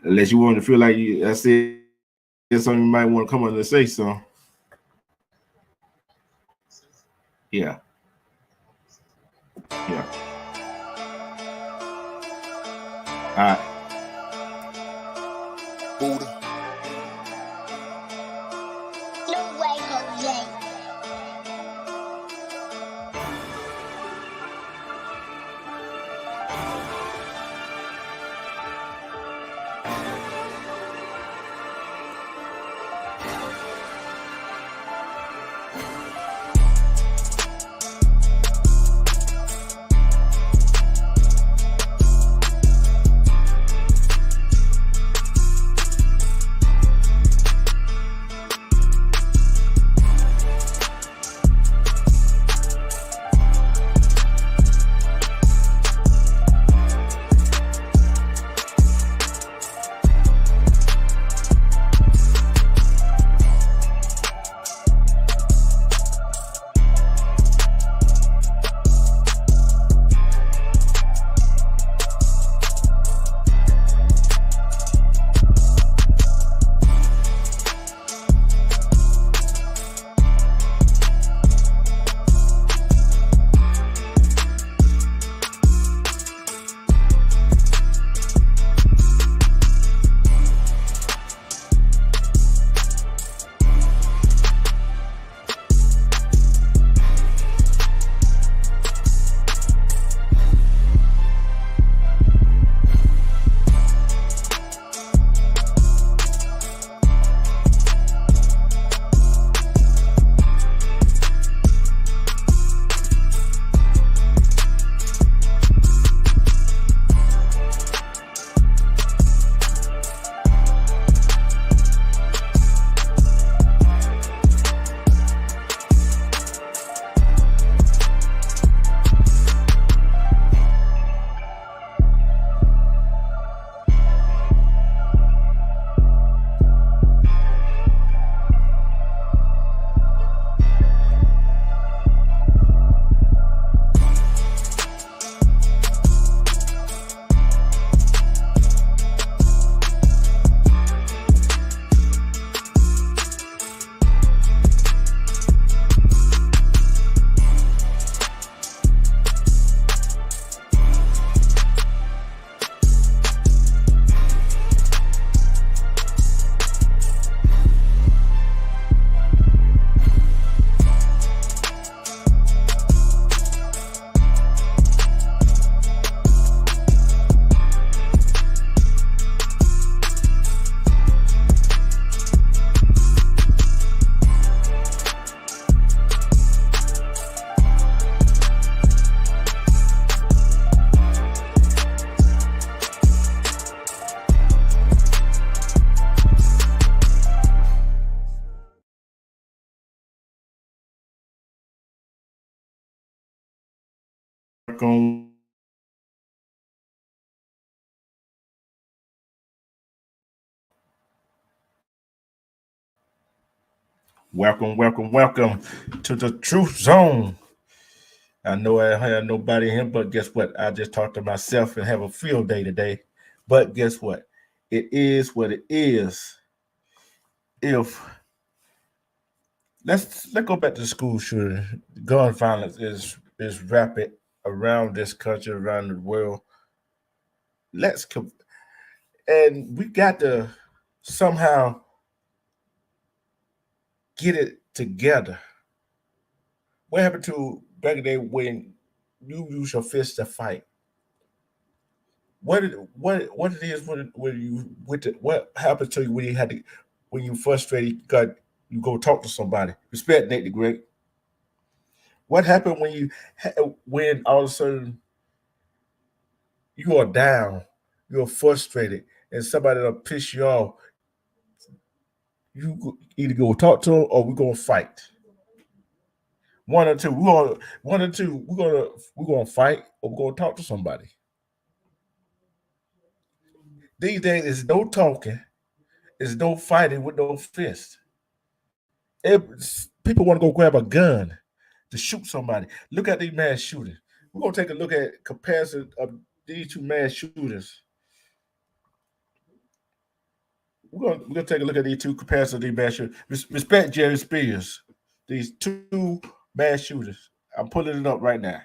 Unless you want to feel like I said something you might want to come on and say so. Yeah. Yeah. All right. Buddha. No way, Jose. Welcome to the Truth Zone. I know I have nobody here, but guess what? I just talked to myself and have a field day today. But guess what? It is what it is. If let's go back to the school shooting. Gun violence is rapid around this country, around the world. And we got to somehow get it together. What happened to back in the day when you use your fist to fight? What it is when you what happened to you when you had to when you frustrated got you go talk to somebody? Respect Nate the Great. What happened when all of a sudden you are down, you're frustrated, and somebody will piss you off? Either go talk to them or we're gonna fight. One or two. We're gonna fight or we're gonna talk to somebody. These days there's no talking, there's no fighting with no fist. People want to go grab a gun to shoot somebody. Look at these mass shooters. We're gonna take a look at comparison of these two mass shooters. we're gonna take a look at these two comparisons of these mass shooters. Respect Jerry Spears. These two mass shooters. I'm pulling it up right now.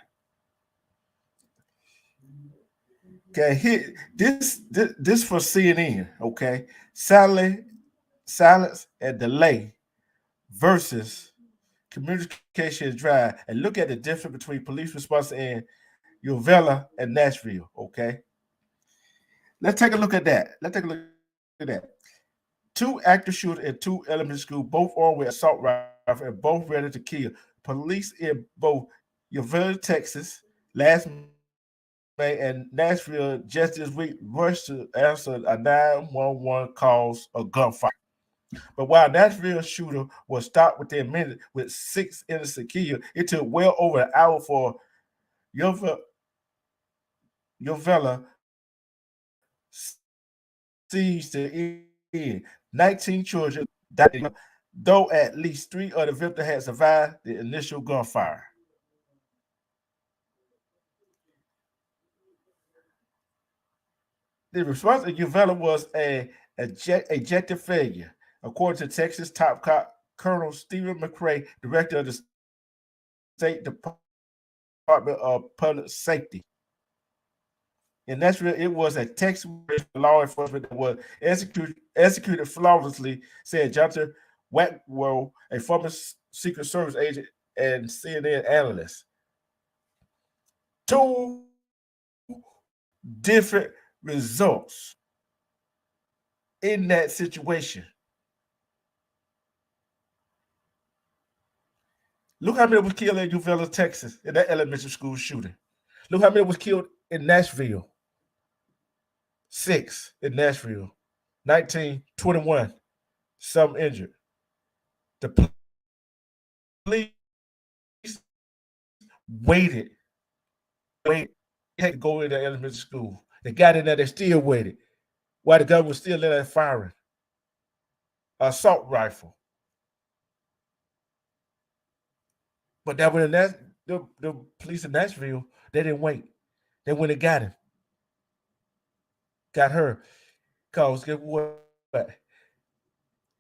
Okay, here this for CNN. Okay, silence and delay versus communication drive, and look at the difference between police response in Uvella and Nashville. Okay, let's take a look at that. Let's take a look at that. Two active shooters in two elementary school, both armed with assault rifle and both ready to kill. Police in both Uvella, Texas, last May and Nashville just this week rushed to answer a 911 calls of gunfire. But while Nashville shooter was stopped within minutes with 6 innocent killed, it took well over an hour for Uvella siege to end. 19 children died, though at least 3 of the victims had survived the initial gunfire. The response of Uvella was a ejected failure, according to Texas top cop Colonel Stephen McRae, director of the State Department of Public Safety. In Nashville, it was a Texas law enforcement that was executed flawlessly, said Jonathan Wackwell, a former Secret Service agent and CNN analyst. Two different results in that situation. Look how many was killed in Uvella, Texas, in that elementary school shooting. Look how many was killed in Nashville. 6 in Nashville. 19, 21. Some injured. The police waited. They had to go into elementary school. They got in there, they still waited. While the gun was still in there firing. Assault rifle. But that when the police in Nashville, they didn't wait. They went and got him. Got her. Cause guess what?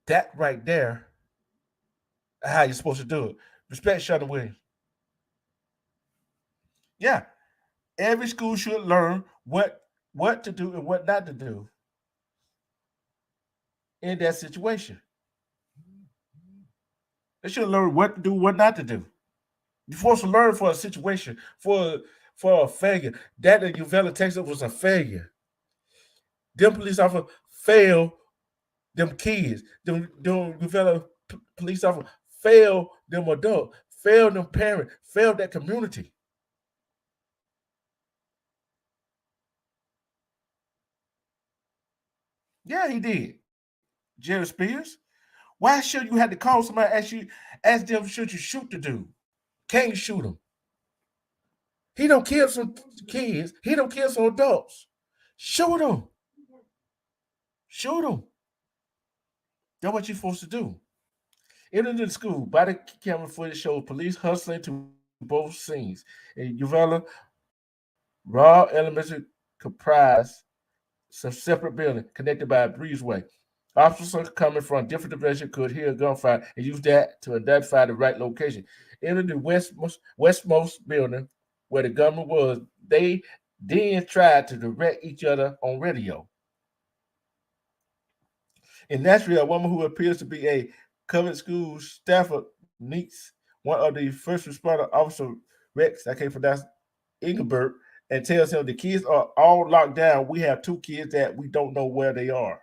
That right there, how you're supposed to do it. Respect Shonda Williams. Yeah. Every school should learn what to do and what not to do in that situation. They should learn what to do, what not to do. You're supposed to learn for a situation, for a failure. That in Uvella, Texas was a failure. Them police officers failed them kids. Them Uvella police officers failed them adults, failed them parents, failed that community. Yeah, he did. Jerry Spears. Why should you have to call somebody ask them should you shoot the dude? Can't you shoot him? He don't kill some kids. He don't kill some adults. Shoot him. Shoot him. That's what you're supposed to do. Entering the school, body camera footage showed police hustling to both scenes. In Uvella, Raw Elementary comprised some separate buildings connected by a breezeway. Officers coming from different directions could hear a gunfire and use that to identify the right location. Entering the westmost building where the gunman was, they then tried to direct each other on radio. In Nashville, a woman who appears to be a Covenant School staffer meets one of the first responder officer, Rex, I can't pronounce, Engelbert, and tells him the kids are all locked down. We have 2 kids that we don't know where they are.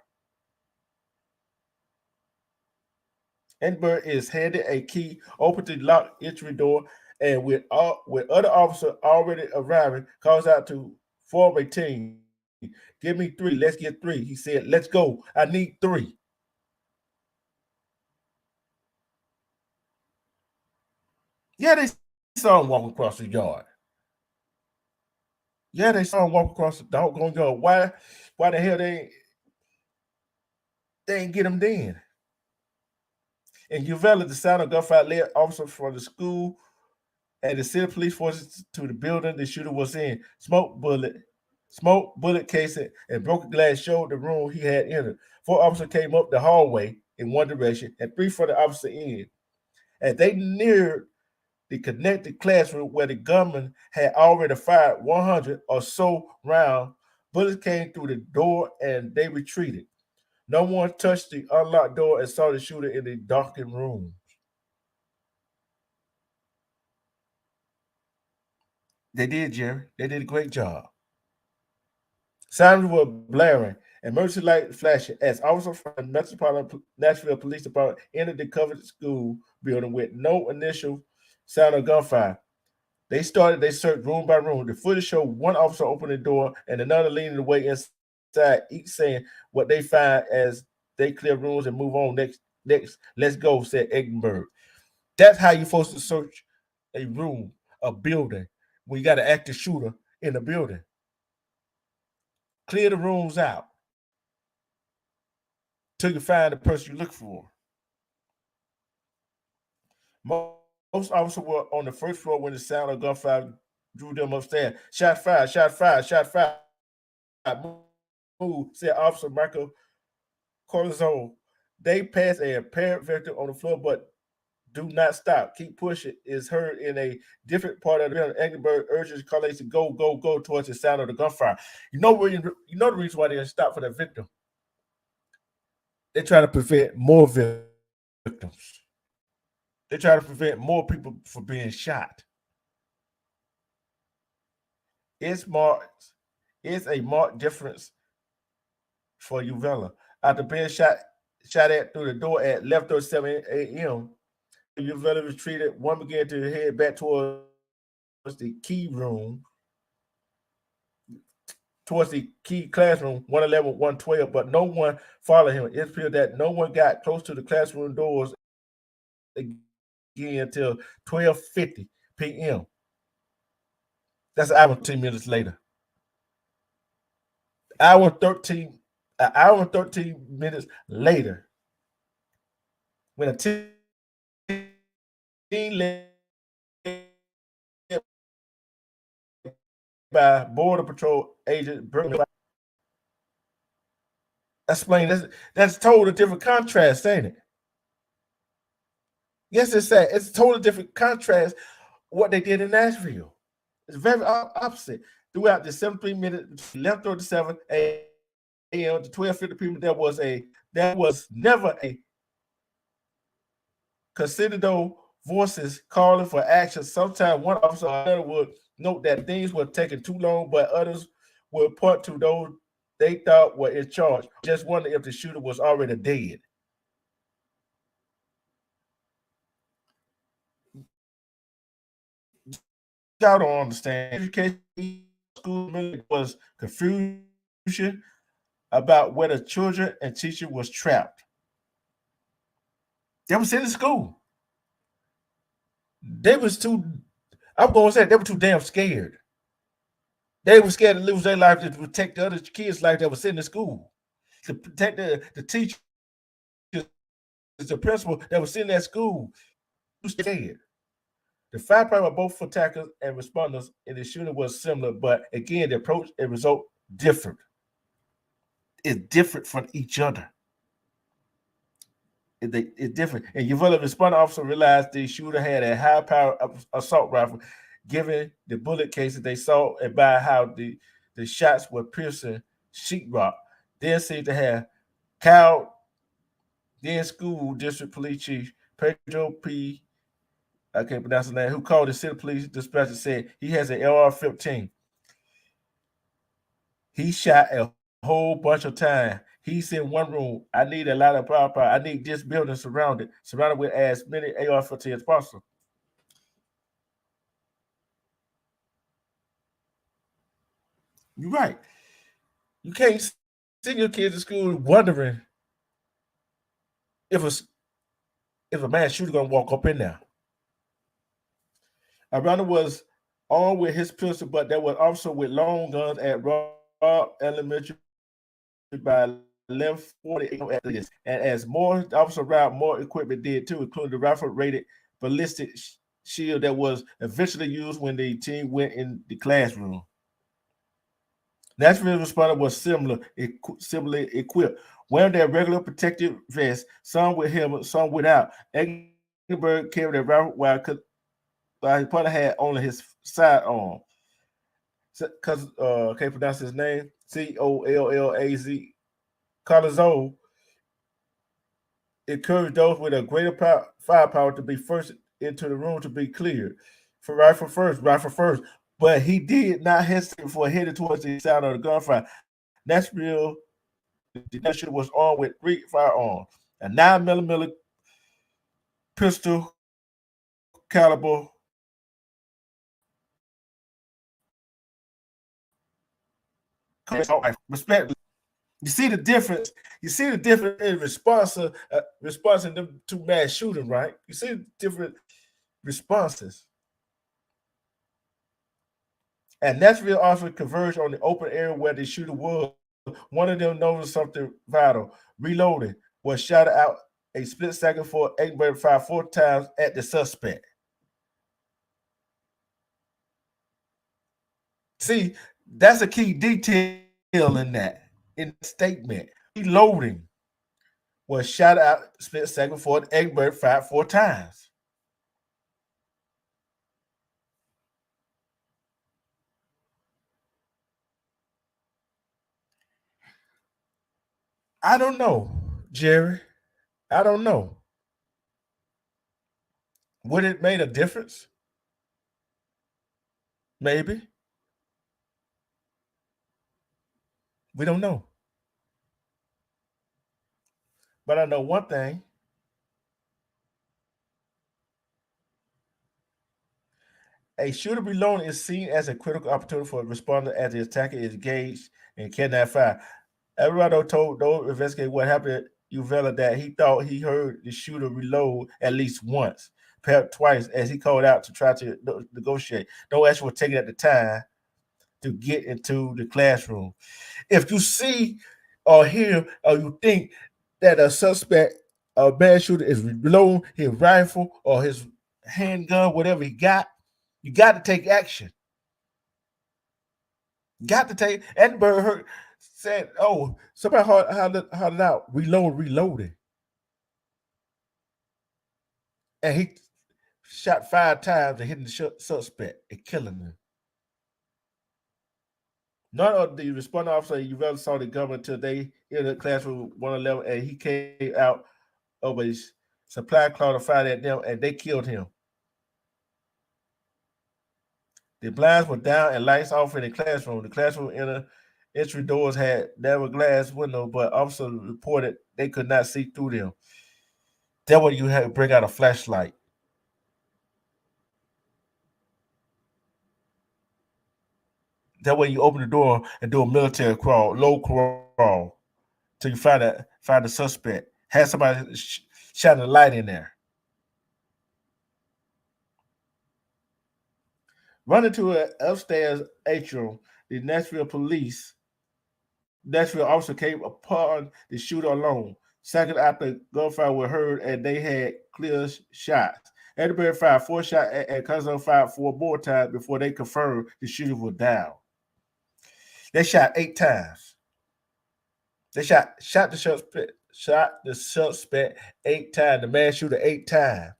Engelbert is handed a key, opens the locked entry door, and with other officers already arriving, calls out to form a team. Give me 3. Let's get 3. He said, let's go. I need 3. Yeah, they saw him walk across the yard. Yeah, they saw him walk across the doggone yard. Why the hell they ain't get him then? In Uvella, the sound of gunfire led officers from the school and the city police forces to the building the shooter was in. Smoke bullet Smoke, bullet casing, and broken glass showed the room he had entered. 4 officers came up the hallway in one direction and 3 from the opposite end. As they neared the connected classroom where the gunman had already fired 100 or so rounds, bullets came through the door and they retreated. No one touched the unlocked door and saw the shooter in the darkened room. They did, Jerry. They did a great job. Sirens were blaring, emergency lights flashing as officers from the Metropolitan Nashville Police Department entered the covered school building with no initial sound of gunfire. They started their search room by room. The footage showed one officer open the door and another leading the way inside, each saying what they find as they clear rooms and move on. Next, let's go, said Eggenberg. That's how you're supposed to search a room, a building, when you got an active shooter in the building. Clear the rooms out till you find the person you look for. Most officers were on the first floor when the sound of gunfire drew them upstairs. Shot fired, shot fired, shot fired. Move, said Officer Michael Corazon. They passed a apparent victim on the floor, but do not stop. Keep pushing is heard in a different part of the building. Eggenberg urges colleagues to go, go, go towards the sound of the gunfire. You know the reason why they didn't stop for that victim. They're trying to prevent more victims. They're trying to prevent more people from being shot. It's a marked difference for Uvella. After being shot at through the door at 11:37 a.m., Uvella retreated. One began to head back towards the key room, towards the key classroom, 111, 112, but no one followed him. It appeared that no one got close to the classroom doors again until 12:50 p.m. That's an hour and 10 minutes later. An hour and 13 minutes later, when a team led by Border Patrol agent Bergman. Explain that's totally different contrast, ain't it? Yes, it's that. It's a totally different contrast what they did in Nashville. It's very opposite. Throughout the 73 minutes, 11:37 a.m. to 12:50 p.m., there was never a considered voices calling for action. Sometimes one officer or another would note that things were taking too long, but others would point to those they thought were in charge. Just wonder if the shooter was already dead. Y'all don't understand. Education school was confusion about where the children and teacher was trapped. They was in the school. They was too, I'm going to say they were too damn scared. They were scared to lose their life to protect the other kids' life that was in the school, to protect the teachers, the principal that was in that school. Scared. The fire department were both attackers and responders in the shooting was similar, but again, the approach and result different. It's different from each other. It's different. And Uvella responding officer realized the shooter had a high-powered assault rifle, given the bullet cases they saw and by how the shots were piercing sheetrock. Then seemed to have cowed then school district police chief Pedro P. I can't pronounce his name, who called the city police dispatcher, said he has an AR-15. He shot a whole bunch of time. He's in one room. I need a lot of power. I need this building surrounded with as many AR-15 as possible. You're right. You can't send your kids to school wondering if a mass shooter gonna walk up in there. Aranda was armed with his pistol, but there was also with long guns at Robb Elementary by 11:40 and as more officers arrived, more equipment did too, including the rifle-rated ballistic shield that was eventually used when the team went in the classroom. Nashville's respondent was similarly equipped, wearing their regular protective vests, some with helmets, some without. Eggenberg carried a rifle while his partner had only his sidearm. Because can't pronounce his name, Collaz. Collazzo encouraged those with a greater firepower to be first into the room to be cleared. For rifle first, rifle first. But he did not hesitate before heading towards the sound of the gunfire. Nashville, the Nashville was armed with 3 firearms, a 9mm pistol caliber respectively. You see the difference. You see the difference in response in them two mass shooting, right? You see different responses. And Nashville also converged on the open area where the shooter was. One of them noticed something vital. Reloaded, was shot out a split second for Eggenberg fired 4 times at the suspect. See, that's a key detail in that statement. Reloading was shot out split second for Eggenberg fired 4 times. I don't know, Jerry. I don't know. Would it made a difference? Maybe. We don't know. But I know one thing. A shooter reloading is seen as a critical opportunity for a responder as the attacker is engaged and cannot fire. Everado told those investigating what happened at Uvella that he thought he heard the shooter reload at least once, perhaps twice, as he called out to try to negotiate. No action was taken at the time to get into the classroom. If you see or hear or you think that a suspect, a bad shooter, is reloading his rifle or his handgun, whatever he got, you got to take action. Got to take. Edinburgh said, "Oh, somebody hollered out, reloading," and he shot 5 times and hitting the suspect and killing him. None of the responding officer you ever saw the gunman until they in the classroom 111, and he came out of a supply closet to fire at them, and they killed him. The blinds were down and lights off in the classroom. The classroom entry doors had narrow glass windows, but officers reported they could not see through them. That way you had to bring out a flashlight. That way you open the door and do a military crawl, low crawl, till you find the suspect. Have somebody shining a light in there. Running to an upstairs atrium, the Nashville officer came upon the shooter alone. Second after gunfire was heard and they had clear shots. Edinburgh fired 4 shots and Cousin fired 4 more times before they confirmed the shooter was down. They shot 8 times. They shot the suspect 8 times. The mass shooter 8 times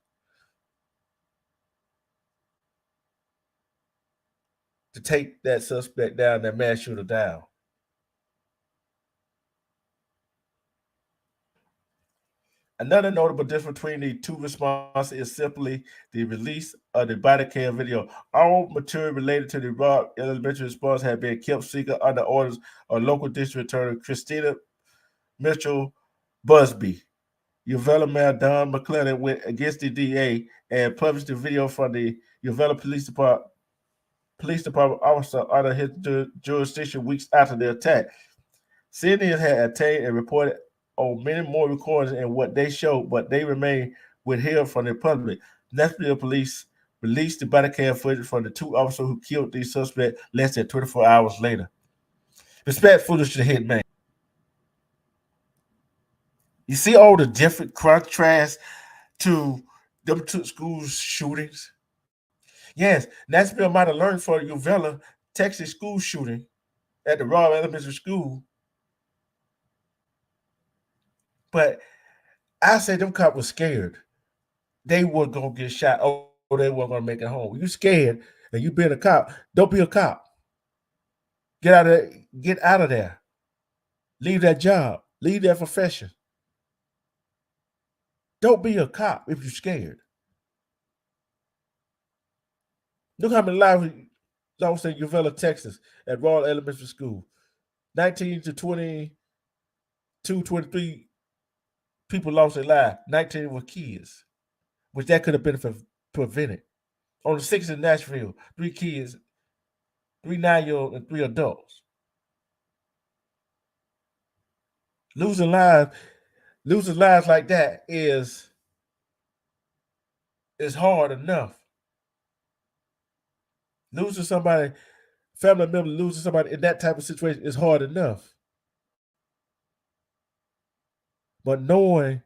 to take that suspect down, that mass shooter down. Another notable difference between the two responses is simply the release of the body cam video. All material related to the Robb Elementary response had been kept secret under orders of local district attorney Christina Mitchell Busby. Uvella Mayor Don McClellan went against the DA and published the video from the Uvella Police Department officer under his jurisdiction weeks after the attack. CNN had obtained and reported on many more recordings and what they showed, but they remain withheld from the public. Nashville police released the body cam footage from the 2 officers who killed the suspect less than 24 hours later. Respect footage to the hitman. You see all the different contrasts to them 2 school shootings? Yes, Nashville might have learned from Uvella, Texas school shooting, at the Royal Elementary School. But I say them cops were scared. They were gonna get shot. Oh, they weren't gonna make it home. You scared and you being a cop, don't be a cop. Get out of there. Leave that job. Leave that profession. Don't be a cop if you're scared. Look how many lives lost in Uvella, Texas at Royal Elementary School. 19 to 22, 23 people lost their lives. 19 were kids, which that could have been prevented. On the 6th in Nashville, 3 kids, 3 9-year-olds, and 3 adults. Losing lives like that is hard enough. Losing somebody, family member, losing somebody in that type of situation is hard enough. But knowing,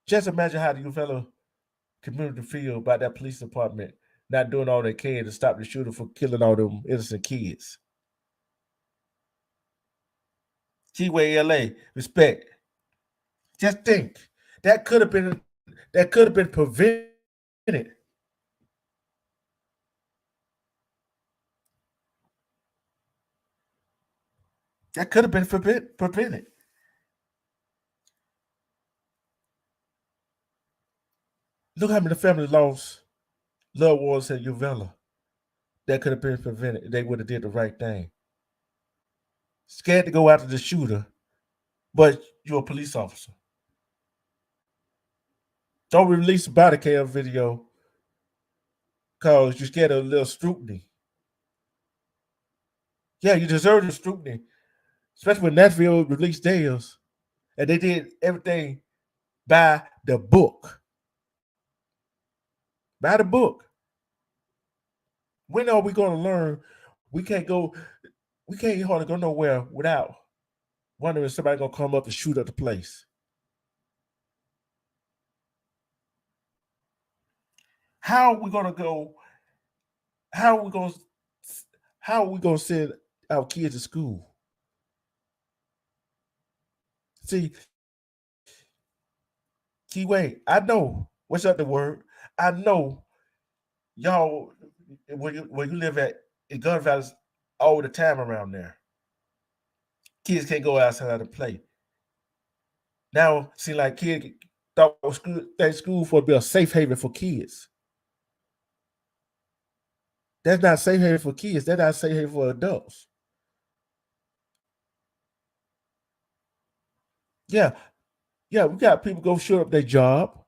just imagine how you fellow community feel about that police department not doing all they can to stop the shooter from killing all them innocent kids. Keyway LA, respect. Just think. That could have been prevented. That could have been prevented. Look how many families lost loved ones in Uvella. That could have been prevented. They would have did the right thing. Scared to go after the shooter, but you're a police officer. Don't release a body cam video because you're scared of a little scrutiny. Yeah, you deserve the scrutiny, especially when Nashville released theirs, and they did everything by the book. By the book. When are we going to learn? We can't hardly go nowhere without wondering if somebody gonna come up and shoot up the place. How are we gonna go? How are we gonna send our kids to school? See, Keyway, I know what's up the word. I know y'all where you live at in gun violence all the time around there. Kids can't go outside and play. Now, see, like kids thought school for to be a safe haven for kids. That's not safe haven for kids. That's not safe haven for adults. Yeah, we got people go shoot up their job.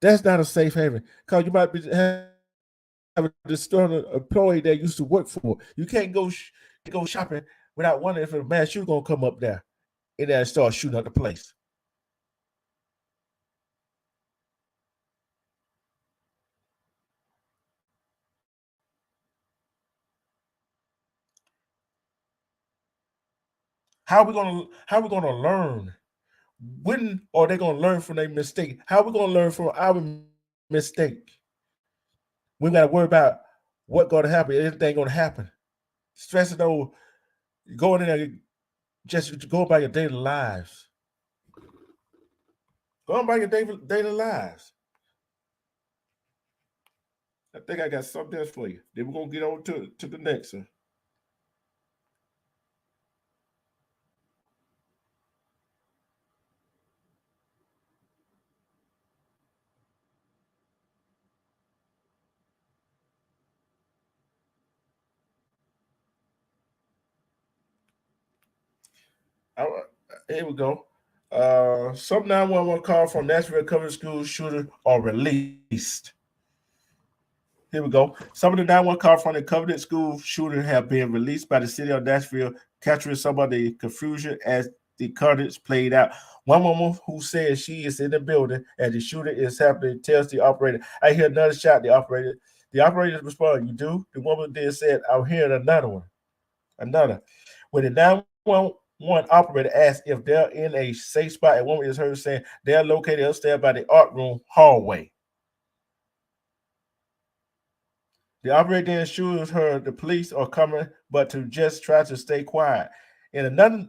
That's not a safe haven because you might be have a disgruntled employee that used to work for. You can't go shopping without wondering if a mass shooter gonna come up there and then start shooting up the place. How are we gonna learn? When are they gonna learn from their mistake? How are we gonna learn from our mistake? We gotta worry about what gonna happen. Anything gonna happen. Stressing over going in there, just go by your daily lives. Go on by your daily lives. I think I got something else for you. Then we're gonna get on to the next one. Here we go. Some 911 call from Nashville Covenant School shooter are released. Here we go. Some of the 911 call from the Covenant School shooter have been released by the city of Nashville, capturing some of the confusion as the carnage played out. One woman who says she is in the building and the shooting is happening tells the operator, "I hear another shot." The operator responded, "You do?" The woman then said, "I'm hearing another one." Another. When the 911 operator asked if they're in a safe spot, a woman is heard saying they're located upstairs by the art room hallway. The operator then assures her the police are coming, but to just try to stay quiet. In another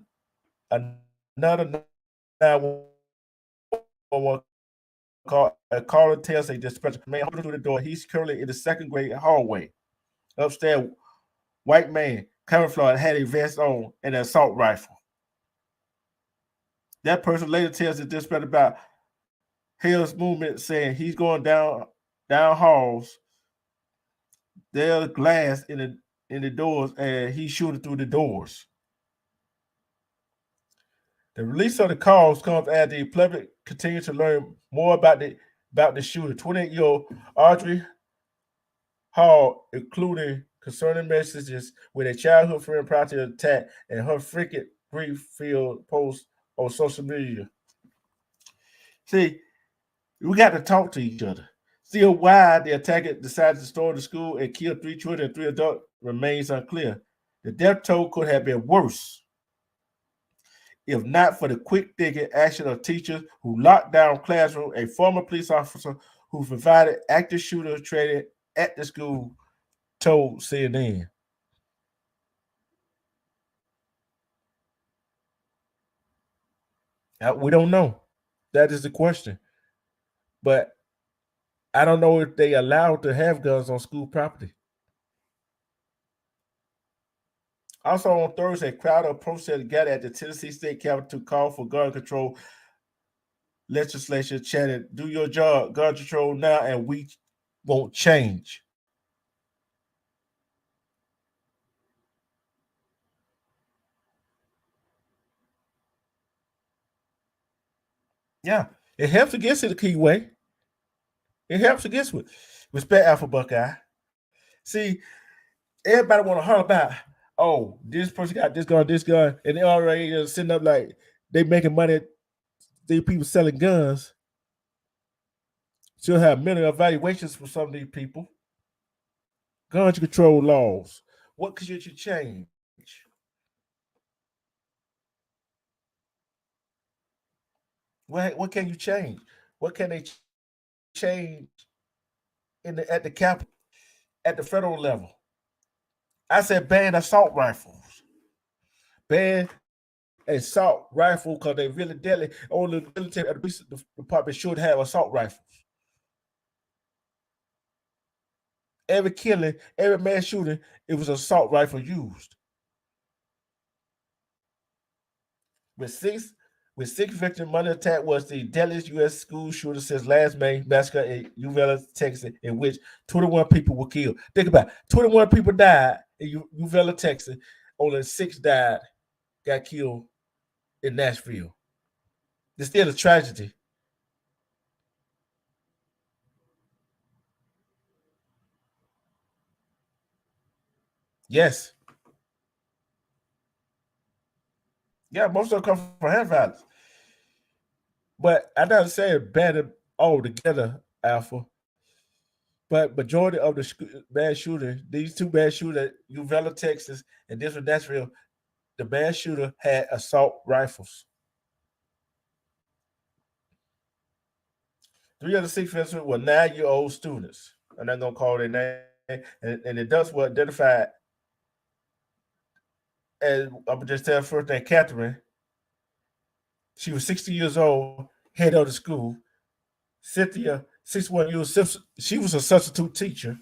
911 call, a caller tells a dispatcher, "Man, hold through the door. He's currently in the second grade hallway. Upstairs, white man, camouflage, had a vest on and an assault rifle." That person later tells the dispatcher about Hale's movement, saying he's going down halls. There's glass in the doors, and he's shooting through the doors. The release of the calls comes as the public continues to learn more about the shooter. 28-year-old Audrey Hall, including concerning messages with a childhood friend prior to the attack, and her freaking grief-filled post on social media. See, we got to talk to each other. Still, why the attacker decided to storm the school and kill 3 children and 3 adults remains unclear. The death toll could have been worse if not for the quick thinking action of teachers who locked down classroom. A former police officer who provided active shooter training at the school told CNN. We don't know. That is the question. But I don't know if they allowed to have guns on school property. Also on Thursday, a crowd of protesters gathered at the Tennessee State Capitol to call for gun control legislation, chanted, "Do your job, gun control now, and we won't change." Yeah, it helps against it the key way. It helps against it. Respect Alpha Buckeye. See, everybody want to hear about, oh, this person got this gun, and they already sitting up like they making money. These people selling guns. She'll have mental evaluations for some of these people. Gun control laws. What could you change? What can you change? What can they change at the Capitol, at the federal level? I said ban assault rifles. Ban assault rifle because they're really deadly. Only the military and the police department should have assault rifles. Every killing, every mass shooting, it was an assault rifle used. With six victims, Monday attack was the deadliest U.S. school shooter since last May massacre in Uvalde, Texas, in which 21 people were killed. Think about it. 21 people died in Uvalde, Texas. Only 6 got killed in Nashville. It's still a tragedy. Yes. Yeah, most of them come from hand violence. But I'm not saying ban all together, Alpha. But majority of the bad shooters, these 2 bad shooters at Uvalde, Texas, and this one, Nashville, the bad shooter had assault rifles. 3 of the 6 victims were 9-year-old students. I'm not going to call their name. And the adults were identified as, I'm going to just tell first name, Catherine. She was 60 years old, head of the school. Cynthia, 61 years old, she was a substitute teacher.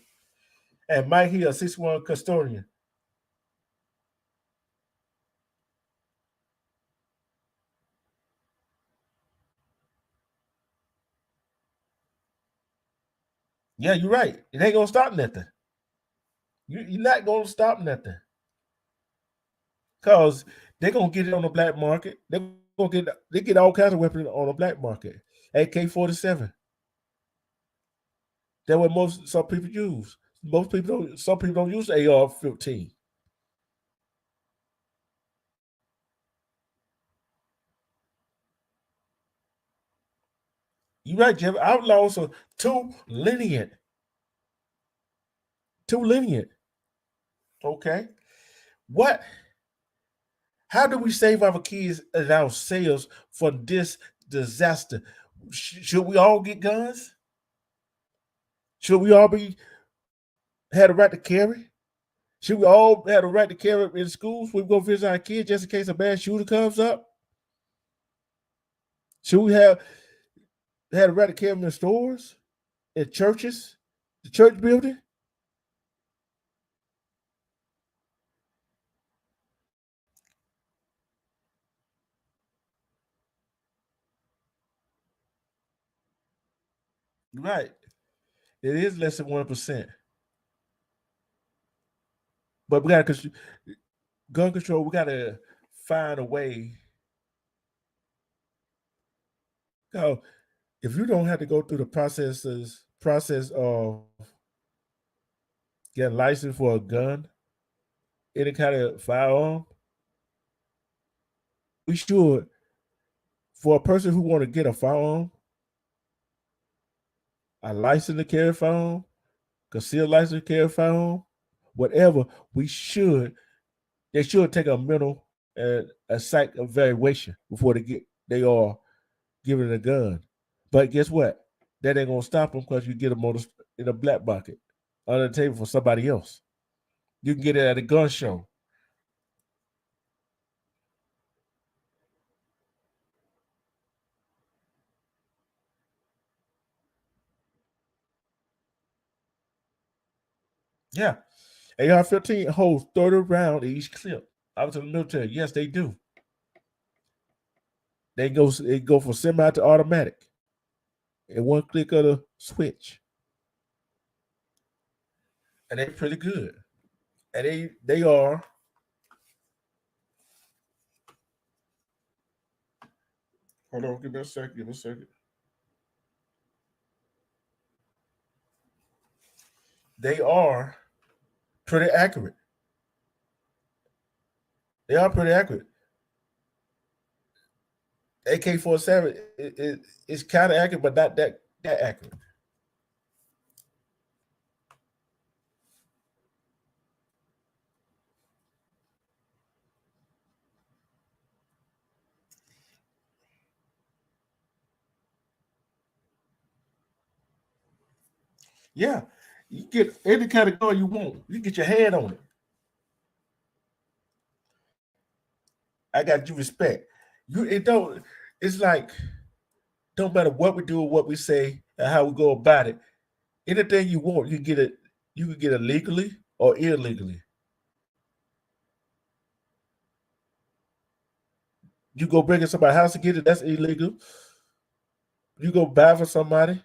And Mike Hill, 61 custodian. Yeah, you're right. It ain't gonna stop nothing. You're not gonna stop nothing. Cause they're gonna get it on the black market. They get all kinds of weapons on the black market. AK-47. That's what some people use. Some people don't use AR-15. You're right, Jeff. Outlaws are too lenient. Too lenient. Okay. What? How do we save our kids and ourselves from this disaster? Should we all get guns? Should we all be had a right to carry? Should we all have a right to carry in schools when we go visit our kids just in case a bad shooter comes up? Should we have had a right to carry them in stores, in churches, the church building? Right. It is less than 1%. But we got to gun control. We got to find a way. Now, if you don't have to go through the process of getting licensed for a gun, any kind of firearm, we should. For a person who want to get a firearm, a license to carry a firearm, concealed license to carry a firearm, whatever, they should take a mental and a psych evaluation before they are given a gun. But guess what? That ain't gonna stop them because you get them in a black bucket under the table for somebody else. You can get it at a gun show. Yeah. AR-15 holds 30 rounds in each clip. I was in the military. Yes, they do. They go from semi to automatic in one click of the switch. And they're pretty good. And they are hold on, give me a second. They are pretty accurate. They are pretty accurate. AK-47 is kind of accurate, but not that accurate. Yeah, you get any kind of gun you want. You get your hand on it. I got due respect. You it don't. It's like don't matter what we do or what we say and how we go about it. Anything you want, you can get it. You can get it legally or illegally. You go break in somebody's house to get it. That's illegal. You go buy for somebody.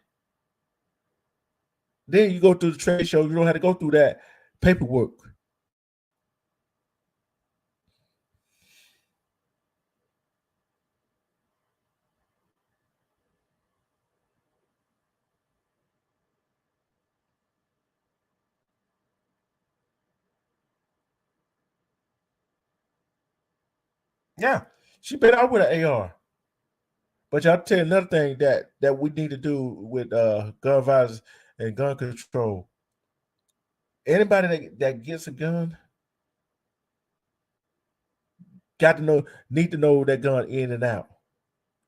Then you go to the trade show. You don't have to go through that paperwork. Yeah, she been out with an AR. But y'all tell you another thing that we need to do with gun violence and gun control. Anybody that gets a gun got to need to know that gun in and out,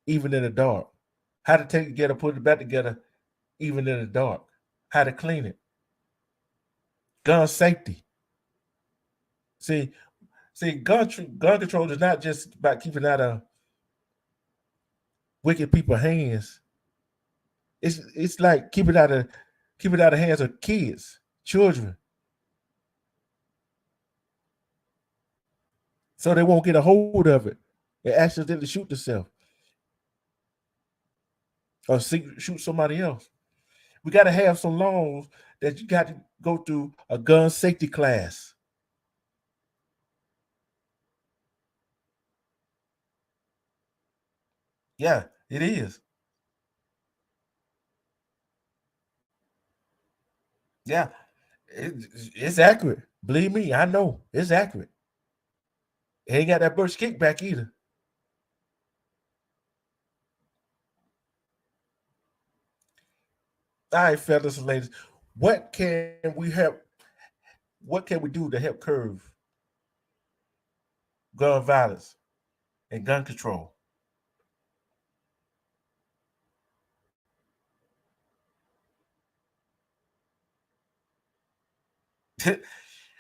even in the dark. How to take it together, put it back together, even in the dark. How to clean it. Gun safety. See, gun control is not just about keeping out of wicked people's hands. It's like keep it out of hands of kids, children, so they won't get a hold of it and accidentally shoot themselves or shoot somebody else. We got to have some laws that you got to go through a gun safety class. Yeah, it is. Yeah, it's accurate. Believe me, I know it's accurate. It ain't got that burst kickback either. All right, fellas and ladies, what can we help? What can we do to help curb gun violence and gun control?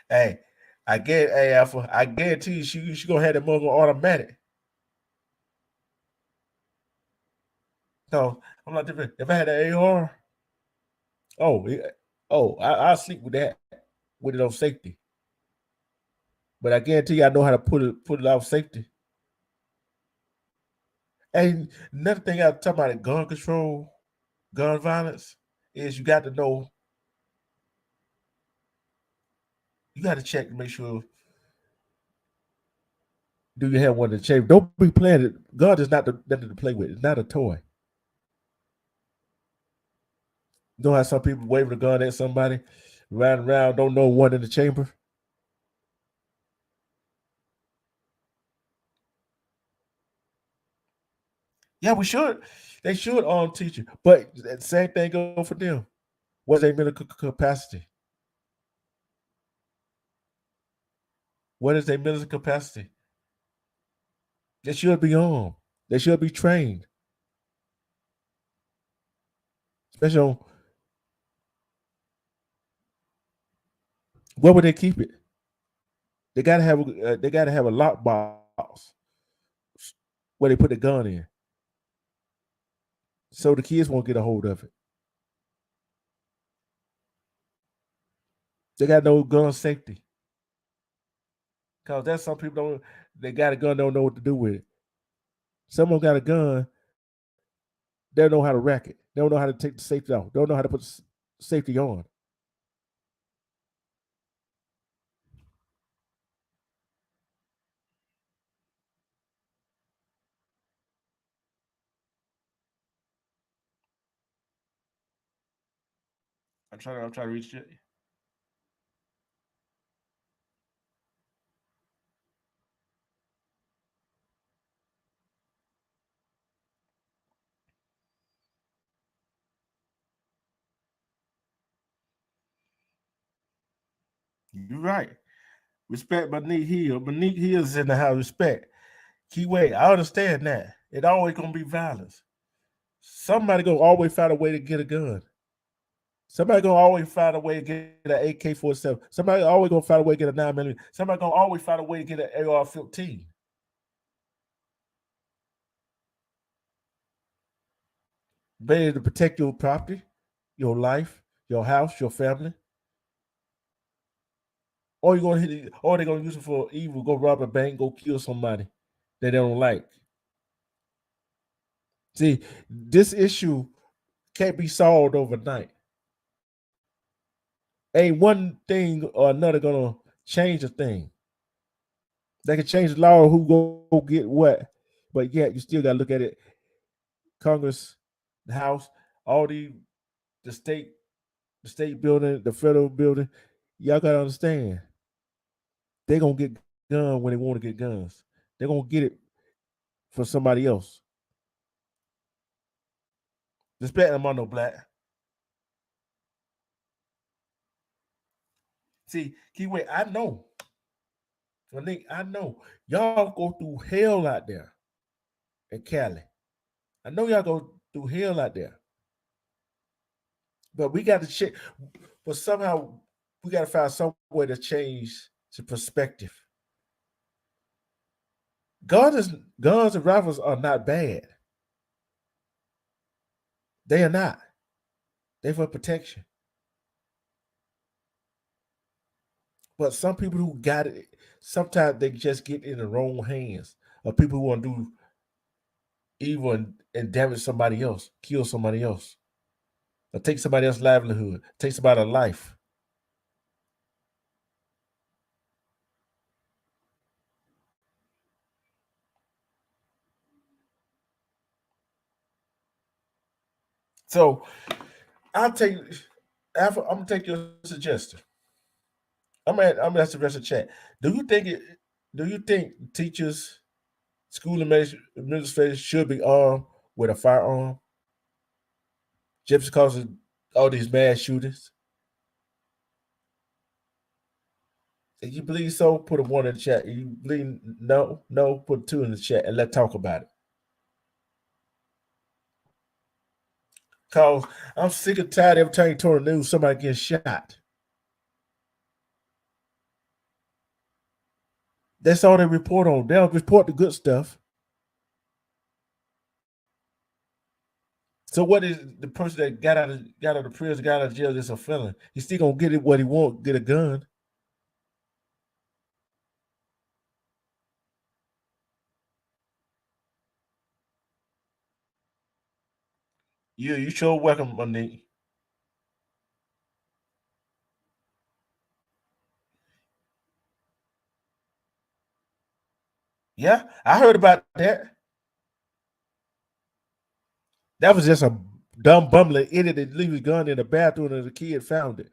Hey, I guarantee you, she gonna have that mother automatic. No, I'm not different. If I had an AR, oh, I'll sleep with that with it on safety. But I guarantee you, I know how to put it off safety. And another thing I talk about gun control, gun violence, is you got to know, you got to check to make sure, do you have one to change? Don't be playing it. Gun is not nothing to play with. It's not a toy. You know how some people waving a gun at somebody, riding around, don't know one in the chamber. Yeah, we should. They should teach you. But the same thing go for them. What's their mental capacity? What is their mental capacity? They should be armed. They should be trained. Especially on where would they keep it? They gotta have a lockbox where they put the gun in, so the kids won't get a hold of it. They got no gun safety. Cause that's some people don't. They got a gun, don't know what to do with it. Someone got a gun, they don't know how to rack it. They don't know how to take the safety off. They don't know how to put safety on. I'm trying to reach it. You're right. Respect Monique Hill. Monique Hill's in the house. Respect. Keyway, I understand that. It always gonna be violence. Somebody gonna always find a way to get a gun. Somebody gonna always find a way to get an AK-47. Somebody always gonna find a way to get a 9mm. Somebody gonna always find a way to get an AR-15. Better to protect your property, your life, your house, your family. Or you gonna hit it, or they're gonna use it for evil, go rob a bank, go kill somebody that they don't like. See, this issue can't be solved overnight. Ain't one thing or another gonna change a thing. They can change the law who go get what, but yet you still gotta look at it. Congress, the House, all the state building, the federal building. Y'all gotta understand, they gonna get guns when they want to get guns. They're gonna get it for somebody else. Respect them on no black. See, Keyway, I know. Nick, I know y'all go through hell out there in Cali. I know y'all go through hell out there. But we got to check. But somehow we got to find some way to change the perspective. Guns and rifles are not bad. They are not. They're for protection. But some people who got it, sometimes they just get in the wrong hands of people who want to do evil and damage somebody else, kill somebody else, or take somebody else's livelihood, take somebody's life. So I'll take. I'm gonna take your suggestion. I'm gonna ask the rest of the chat. Do you think it? Do you think teachers, school administrators should be armed with a firearm just because of all these mass shootings? If you believe so, put a one in the chat. If you believe no, put two in the chat and let's talk about it. Cause I'm sick and tired every time you turn the news, somebody gets shot. That's all they report on. They don't report the good stuff. So what is the person that got out of the prison, got out of jail, just a felon? He's still gonna get it what he want, get a gun. You sure welcome, Monique. Yeah, I heard about that. That was just a dumb bumbling idiot that leave his gun in the bathroom and the kid found it.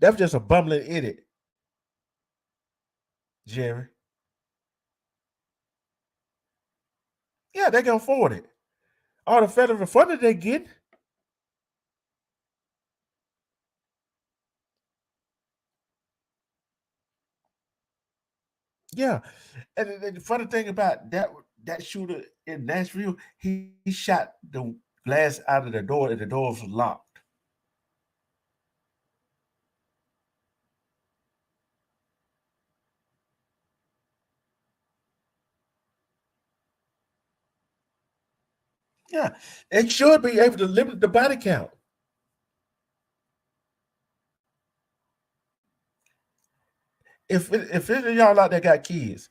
That was just a bumbling idiot, Jerry. Yeah, they can afford it. All the federal funding they get. Yeah, and the funny thing about that shooter in Nashville, he shot the glass out of the door, and the door was locked. Yeah, it should be able to limit the body count. If any of y'all out there got kids,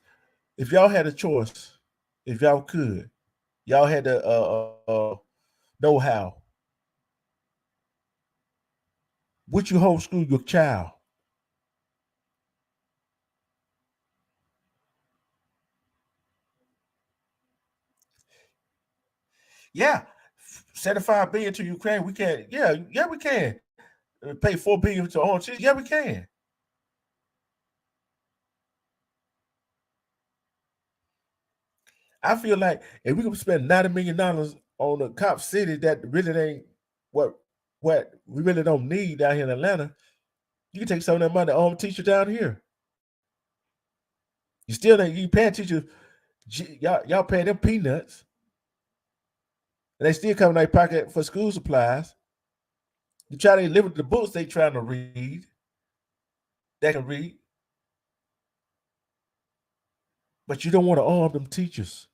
if y'all had a choice, if y'all could, y'all had to know how, would you homeschool your child? Yeah, 75 billion to Ukraine. We can. Yeah, we can. Pay 4 billion to own cheese. Yeah, we can. I feel like if we can spend $90 million on a cop city that really ain't what we really don't need down here in Atlanta, you can take some of that money on teacher down here. You still ain't you pay teachers, y'all pay them peanuts, and they still come in their pocket for school supplies. You try to limit the books they trying to read. They can read, but you don't want to arm them teachers.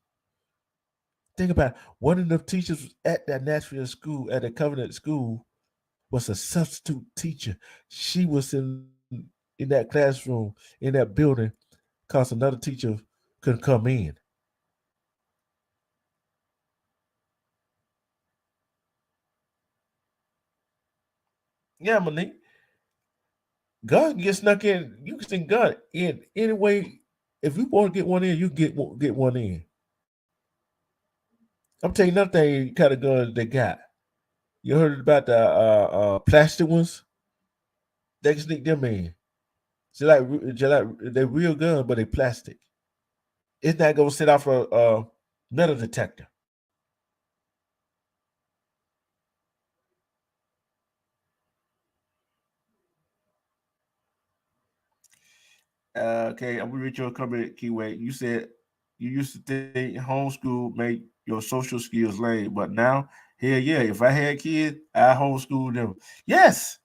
Think about it. One of the teachers at that Nashville school, at the Covenant school, was a substitute teacher. She was in that classroom, in that building, because another teacher couldn't come in. Yeah, Monique. God can get snuck in. You can send God in any way. If you want to get one in, you get one in. I'm telling you another thing kind of guns they got. You heard about the plastic ones? They can sneak them in. Just like they real guns, but they plastic. It's not gonna sit off a metal detector. Okay, I'm gonna read your comment, Keyway. You said you used to think homeschool made your social skills lame, but now, hell yeah, if I had kids, I homeschool them. Yes,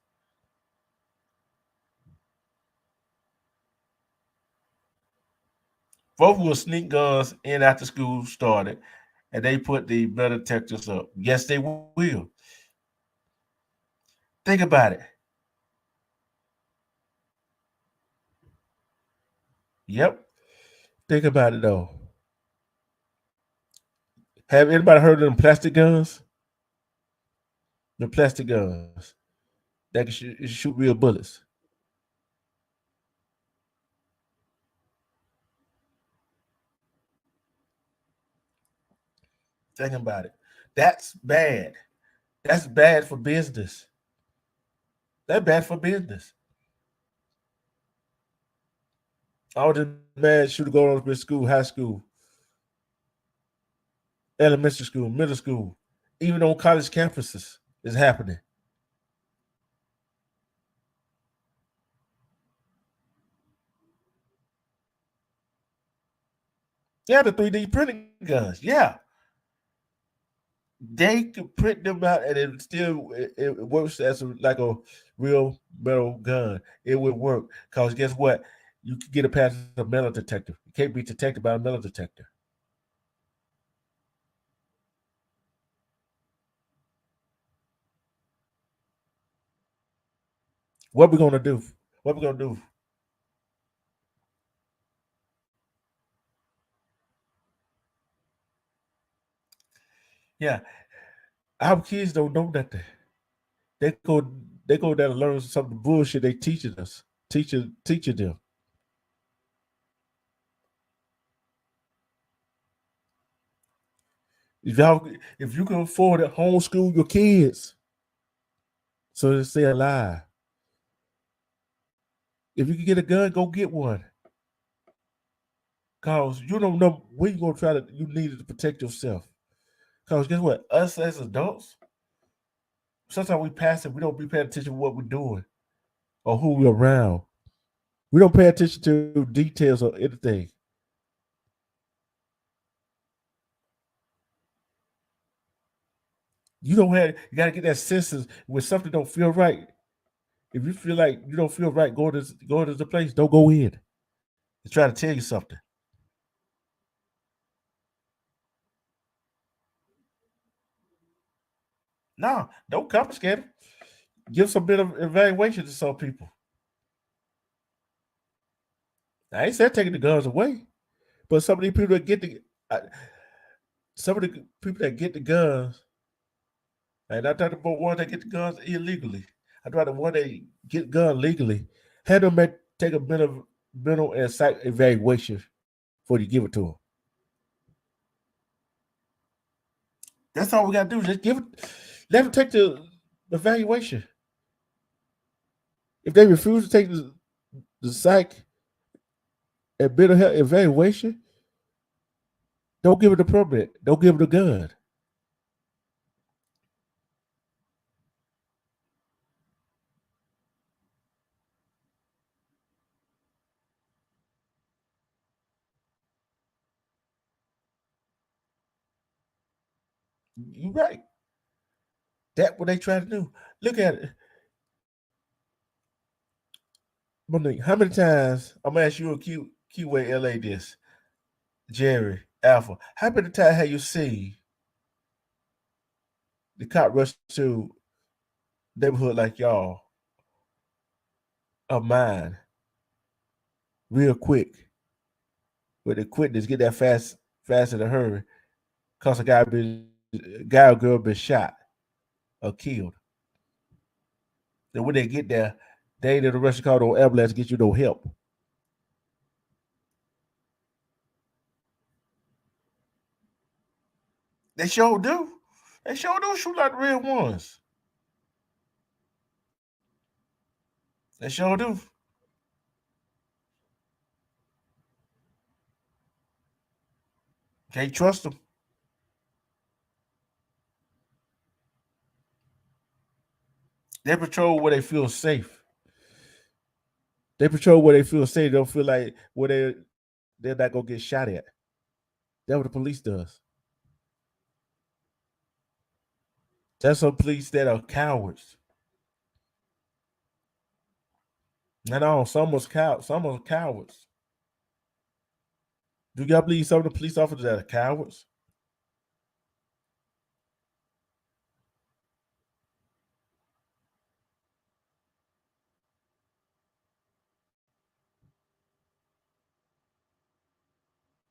both will sneak guns in after school started, and they put the metal detectors up. Yes, they will. Think about it. Yep. Think about it though. Have anybody heard of them plastic guns? The plastic guns that can shoot real bullets. Think about it. That's bad. That's bad for business. That's bad for business. All the mad shooter going on with school, high school, elementary school, middle school, even on college campuses is happening. Yeah, the 3D printing guns. Yeah, they could print them out, and it works as like a real metal gun. It would work because guess what? you can get it past a metal detector. You can't be detected by a metal detector. What we gonna do? What we gonna do? Yeah, our kids don't know nothing. They go they go there to learn some of the bullshit they teaching us, teaching them. If y'all if you can afford to homeschool your kids so they stay alive. If you can get a gun, go get one. Cause you don't know when you're gonna try to you need it to protect yourself. Cause guess what? Us as adults, sometimes we pass it, we don't be paying attention to what we're doing or who we're around. We don't pay attention to details or anything. You don't have you gotta get that senses when something don't feel right. If you feel like you don't feel right, go to the place, don't go in. They try to tell you something. No, don't confiscate them. Give some bit of evaluation to some people. I ain't said taking the guns away, but some of these people that get uh, some of the people that get the guns, and I'm talking about one that get the guns illegally. I'd rather one that get gun legally, have them take a mental and psych evaluation before you give it to them. That's all we gotta do. Just give it. Let them take the evaluation. If they refuse to take the psych and mental health evaluation, don't give it a permit. Don't give it a gun. You right. That's what they try to do. Look at it. Monique, how many times I'm gonna ask you a Q way LA this, Jerry, Alpha. How many times have you seen the cop rush to neighborhood like y'all of mine real quick with the quickness, get that fast in a hurry, cause a guy or girl been shot or killed. Then when they get there, they ain't in a rush to call no ambulance to get you no help. They sure do. They sure do shoot like the real ones. They sure do. Can't trust them. They patrol where they feel safe. They patrol where they feel safe. They don't feel like where they're not gonna get shot at. That's what the police does. That's some police that are cowards. No, some are cowards. Do y'all believe some of the police officers that are cowards?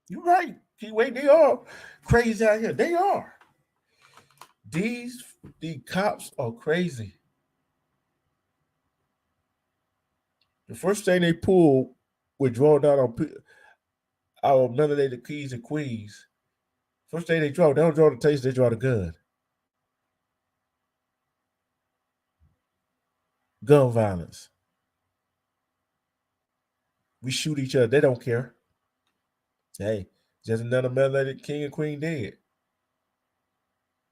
You're right. Wait, they are crazy out here. They are. These the cops are crazy. The first thing they pull with drawing down on our melanated keys and queens. First thing they don't draw the taste, they draw the gun. Gun violence. We shoot each other. They don't care. Hey, just another melanated king and queen dead.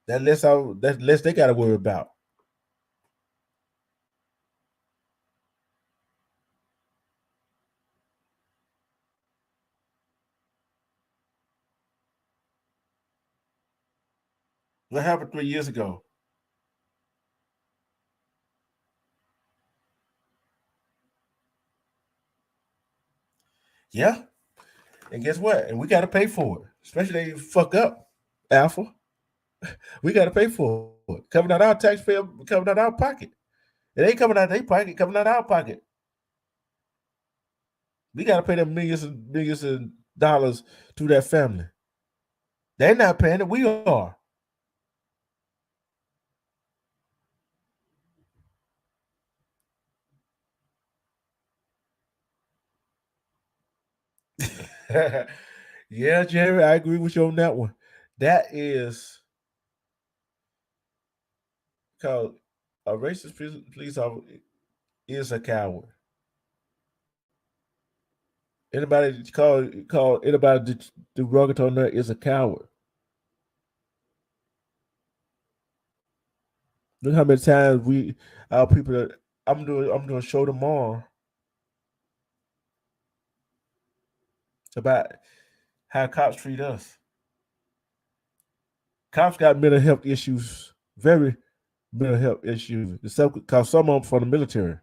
That less they gotta worry about. What happened 3 years ago? Yeah. And guess what? And we got to pay for it, especially if you fuck up, Alpha. We got to pay for it. Coming out our taxpayer, coming out our pocket. It ain't coming out their pocket, coming out our pocket. We got to pay them millions of dollars to that family. They're not paying it. We are. Yeah, Jerry, I agree with you on that one. That is called a racist police officer is a coward. Anybody call anybody derogatory is a coward. Look how many times our people that I'm doing a show tomorrow about how cops treat us. Cops got mental health issues, very mental health issues. Because some of them from the military.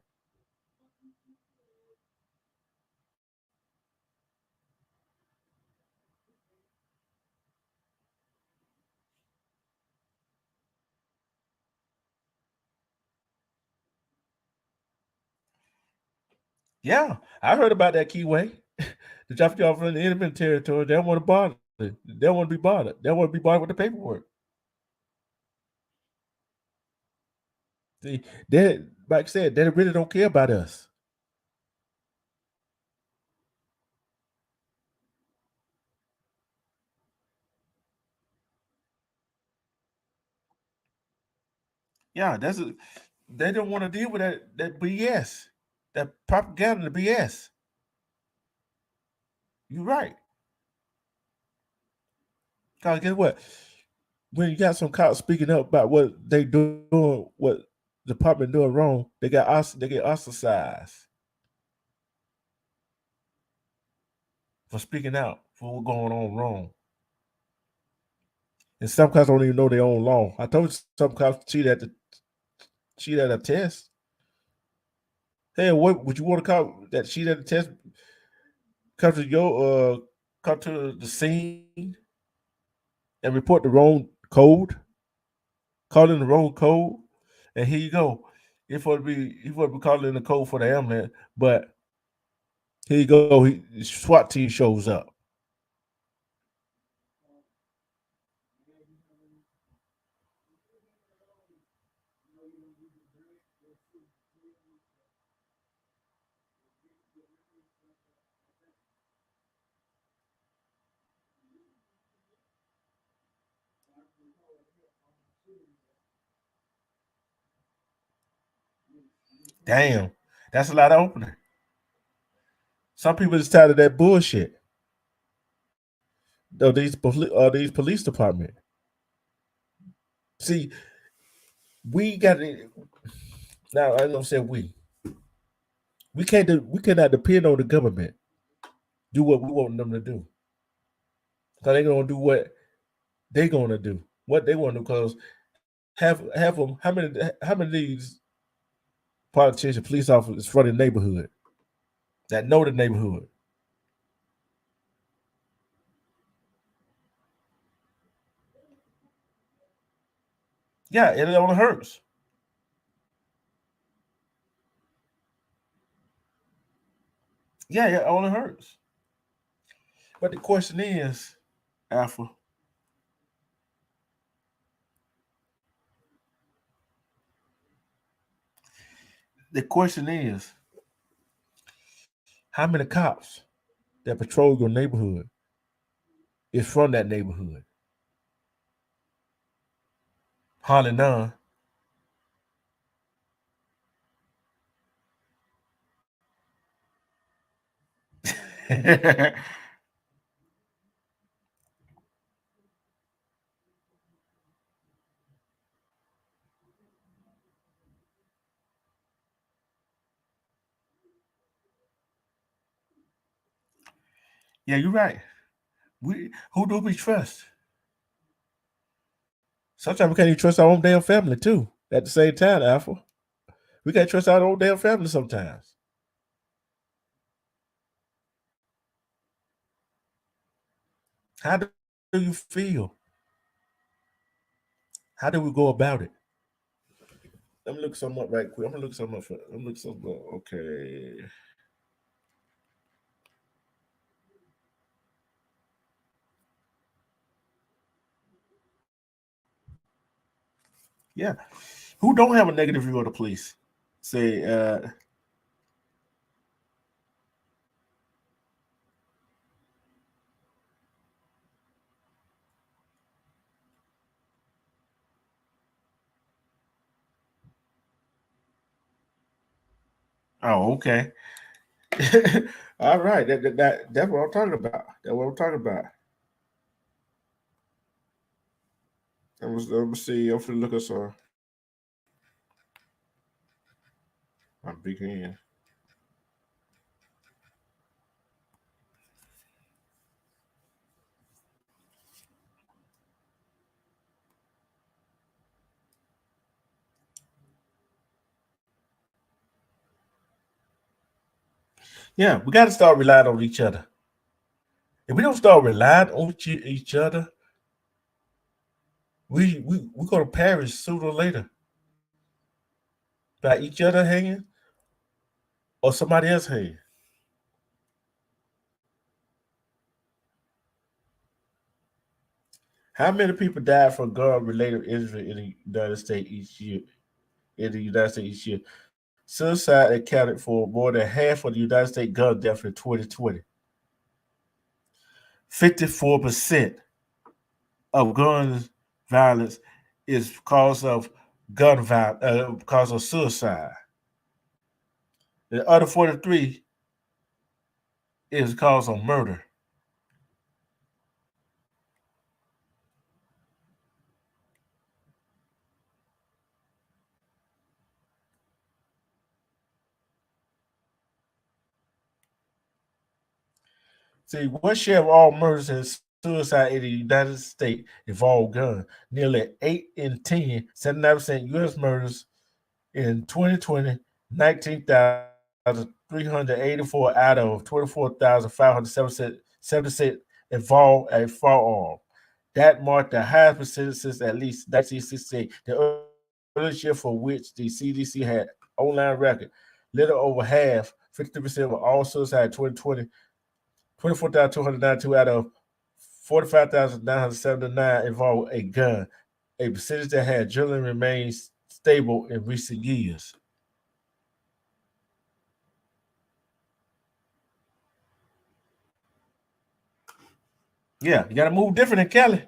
Yeah, I heard about that Keyway. The drop you off in the enemy territory. They don't want to bother. They don't want to be bothered. They don't want to be bothered with the paperwork. See, they like I said, they really don't care about us. Yeah, they don't want to deal with that BS, that propaganda, the BS. You're right. Cause guess what? When you got some cops speaking up about what they doing, what the department doing wrong, they get ostracized for speaking out for what's going on wrong. And some cops don't even know their own law. I told you some cops cheat at a test. Hey, what would you want to call that cheat at a test? Come to the scene and report the wrong code, call in the wrong code, and here you go. He would be calling in the code for the ambulance, but here you go. SWAT team shows up. Damn, that's a lot of opening. Some people just tired of that bullshit. Though these police department. See, we got to now. I don't say we can't we cannot depend on the government do what we want them to do. Because they're gonna do what they're gonna do, what they want to do. Because have them how many of these politicians, police officers from the neighborhood that know the neighborhood? Yeah, it only hurts. Yeah, it only hurts. But the question is, Alpha, the question is, how many cops that patrol your neighborhood is from that neighborhood? Hardly none. Yeah, you're right. We who do we trust? Sometimes we can't even trust our own damn family too. At the same time, Alpha, we can't trust our own damn family sometimes. How do you feel? How do we go about it? Let me look something up right quick. I'm gonna look something up. I'm look something up. Okay. Yeah. Who don't have a negative view of the police? Say, oh, okay. All right. That's what I'm talking about. That's what I'm talking about. Let me see. I'm gonna look at some. I'm big hand. Yeah, we got to start relying on each other. If we don't start relying on each other, we going to perish sooner or later by each other hanging or somebody else hanging. How many people die from gun-related injury in the United States each year? In the United States each year, suicide accounted for more than half of the United States gun deaths in 2020. 54% of gun violence is because of gun violence, because of suicide. The other 43 is because of murder. See, what share of all murders and suicide in the United States involve guns? Nearly 8 in 10, 79% U.S. murders in 2020, 19,384 out of 24,576 involved a firearm. That marked the highest percentage since at least 1968, the earliest year for which the CDC had online record. Little over half, 50% of all suicide in 2020, 24,292 out of 45,979 involved a gun, a percentage that had generally remained stable in recent years. Yeah, you got to move different in Cali.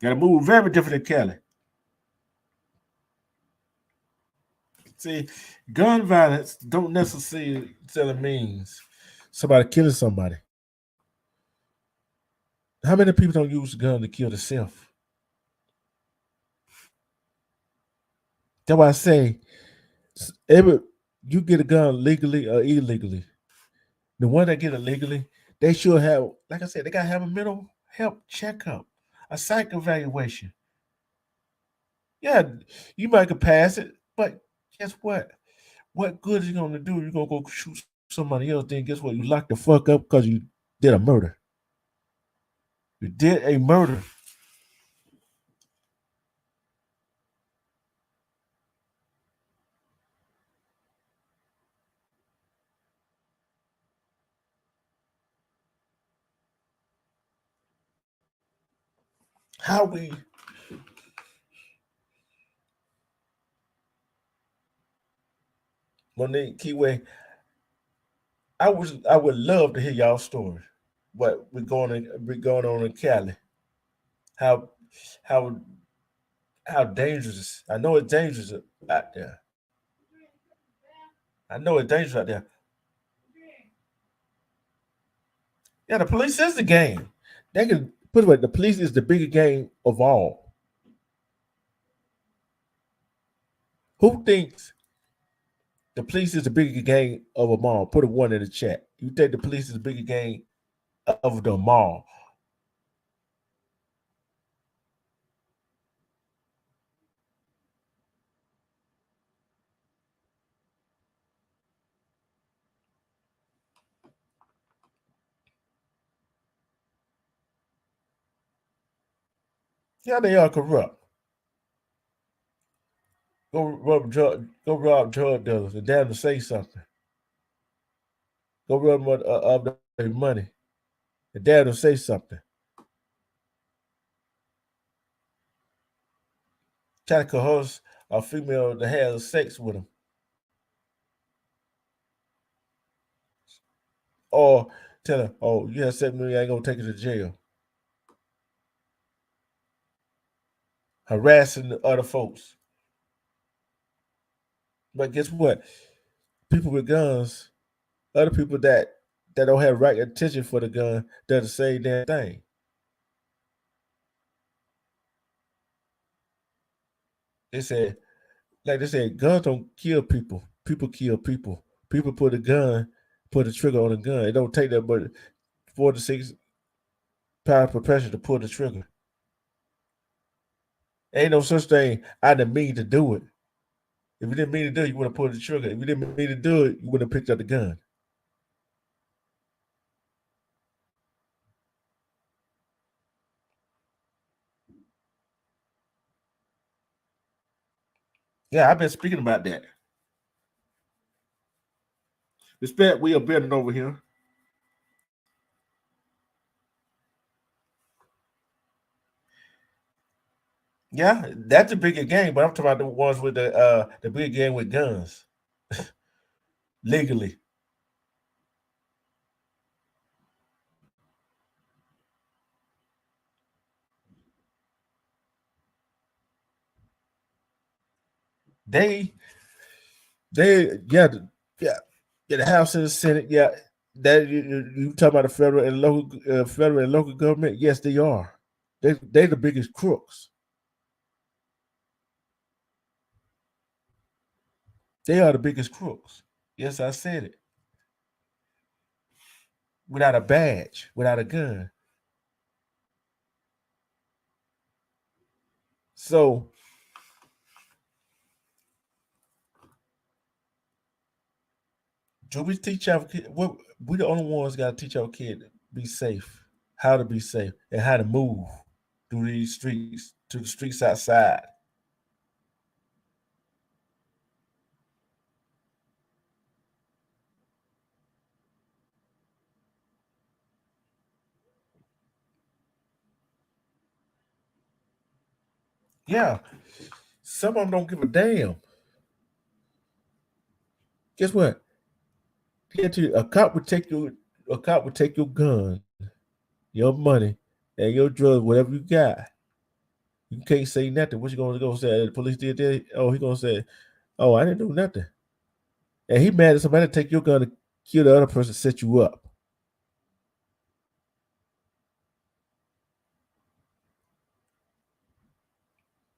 You got to move very different in Cali. See, gun violence don't necessarily means somebody killing somebody. How many people don't use a gun to kill themselves? That's why I say every you get a gun legally or illegally. The one that get it legally, they should have, like I said, they gotta have a mental health checkup, a psych evaluation. Yeah, you might could pass it, but guess what? What good is it gonna do? You're gonna go shoot somebody else, then guess what? You lock the fuck up because you did a murder. You did a murder. How we Monique Keyway, I would love to hear y'all story. What we going on in Cali. How how how dangerous. I know it's dangerous out there. I know it's dangerous out there. Yeah, the police is the game. They can put it away. The police is the bigger game of all. Who thinks the police is the bigger game of them all? Put a one in the chat. You think the police is the bigger game of them all? Yeah, they are corrupt. Go rob drug dealers and damn to say something. Go rob them of their money and damn to say something. Try to coerce a female to have sex with them, or tell her, "Oh, you have sex with me, I ain't gonna take you to jail." Harassing the other folks. But guess what? People with guns, other people that don't have right attention for the gun, does the same damn thing. They said, like they said, guns don't kill people. People kill people. People put the trigger on the gun. It don't take that but 4 to 6 pounds per pressure to pull the trigger. Ain't no such thing. I didn't mean to do it. If you didn't mean to do it, you would have pulled the trigger. If you didn't mean to do it, you would have picked up the gun. Yeah, I've been speaking about that. Respect, we are building over here. Yeah, that's a bigger game, but I'm talking about the ones with the big game with guns legally. They yeah, yeah, yeah, the House and the Senate, yeah. That you talk about the federal and local government. Yes, they are. They the biggest crooks. They are the biggest crooks. Yes, I said it. Without a badge, without a gun. So do we teach our kid? What we the only ones got to teach our kid to be safe, how to be safe, and how to move through these streets to the streets outside. Yeah, some of them don't give a damn. Guess what? Get you a cop would take your gun, your money, and your drugs, whatever you got. You can't say nothing. What you gonna go say? The police did that? Oh, he gonna say, "Oh, I didn't do nothing." And he mad at somebody to take your gun to kill the other person, set you up.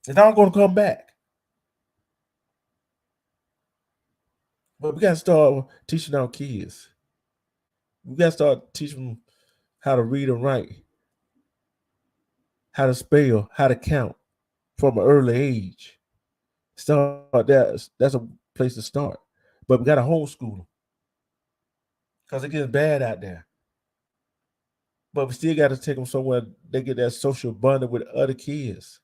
It's all gonna come back. But we gotta start teaching our kids. We gotta start teaching them how to read and write, how to spell, how to count from an early age. Start that. That's a place to start. But we gotta homeschool them because it gets bad out there. But we still got to take them somewhere they get that social bonding with other kids.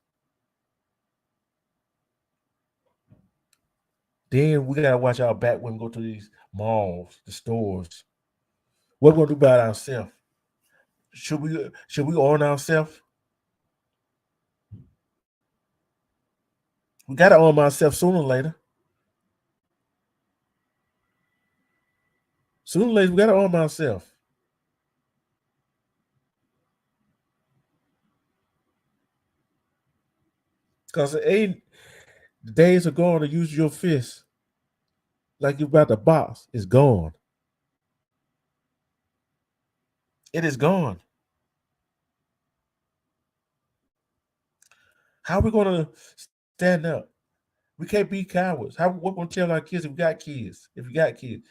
Then we gotta watch our back when we go to these malls, the stores. What we gonna do about ourselves? Should we own ourselves? We gotta own ourselves sooner or later. Sooner or later, we gotta own ourselves. Cause it ain't the days are gone to use your fist like you about to box. It's gone. It is gone. How are we gonna stand up? We can't be cowards. How what gonna tell our kids if we got kids? If we got kids,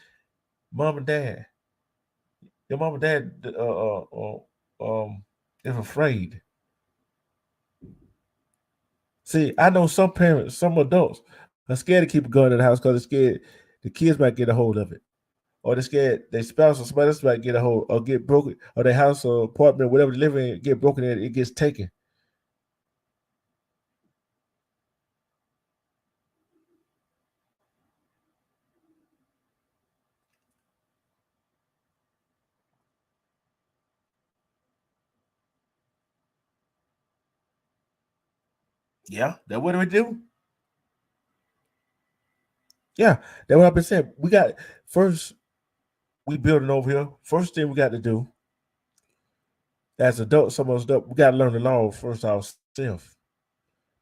mom and dad, your mom and dad is afraid. See, I know some parents, some adults are scared to keep a gun in the house because they're scared the kids might get a hold of it. Or they're scared their spouse or somebody else might get a hold or get broken, or their house or apartment, whatever they live in, get broken in, it gets taken. Yeah, that's what we do. Yeah, that's what I've been saying. We got first we building over here. First thing we got to do as adults, some of us adults, we got to learn the law first ourselves.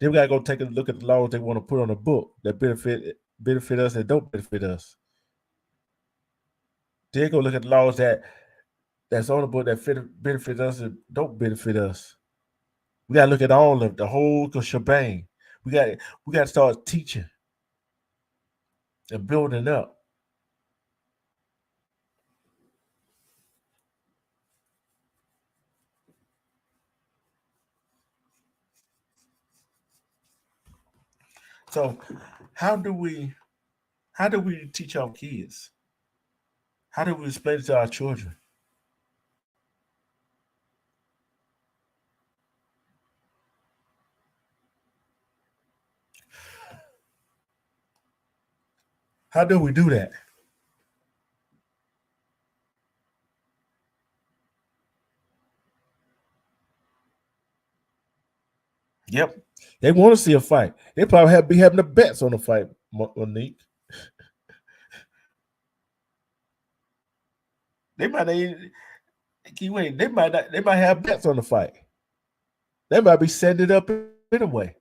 Then we got to go take a look at the laws they want to put on a book that benefit us and don't benefit us. Then go look at the laws that's on the book that benefit us and don't benefit us. We got to look at all of the whole shebang. We got we got to start teaching and building up. So, how do we how do we teach our kids? How do we explain it to our children? How do we do that? Yep. They want to see a fight. They probably be having the bets on the fight, Monique. They might not even, wait, they might not, they might have bets on the fight. They might be setting it up anyway.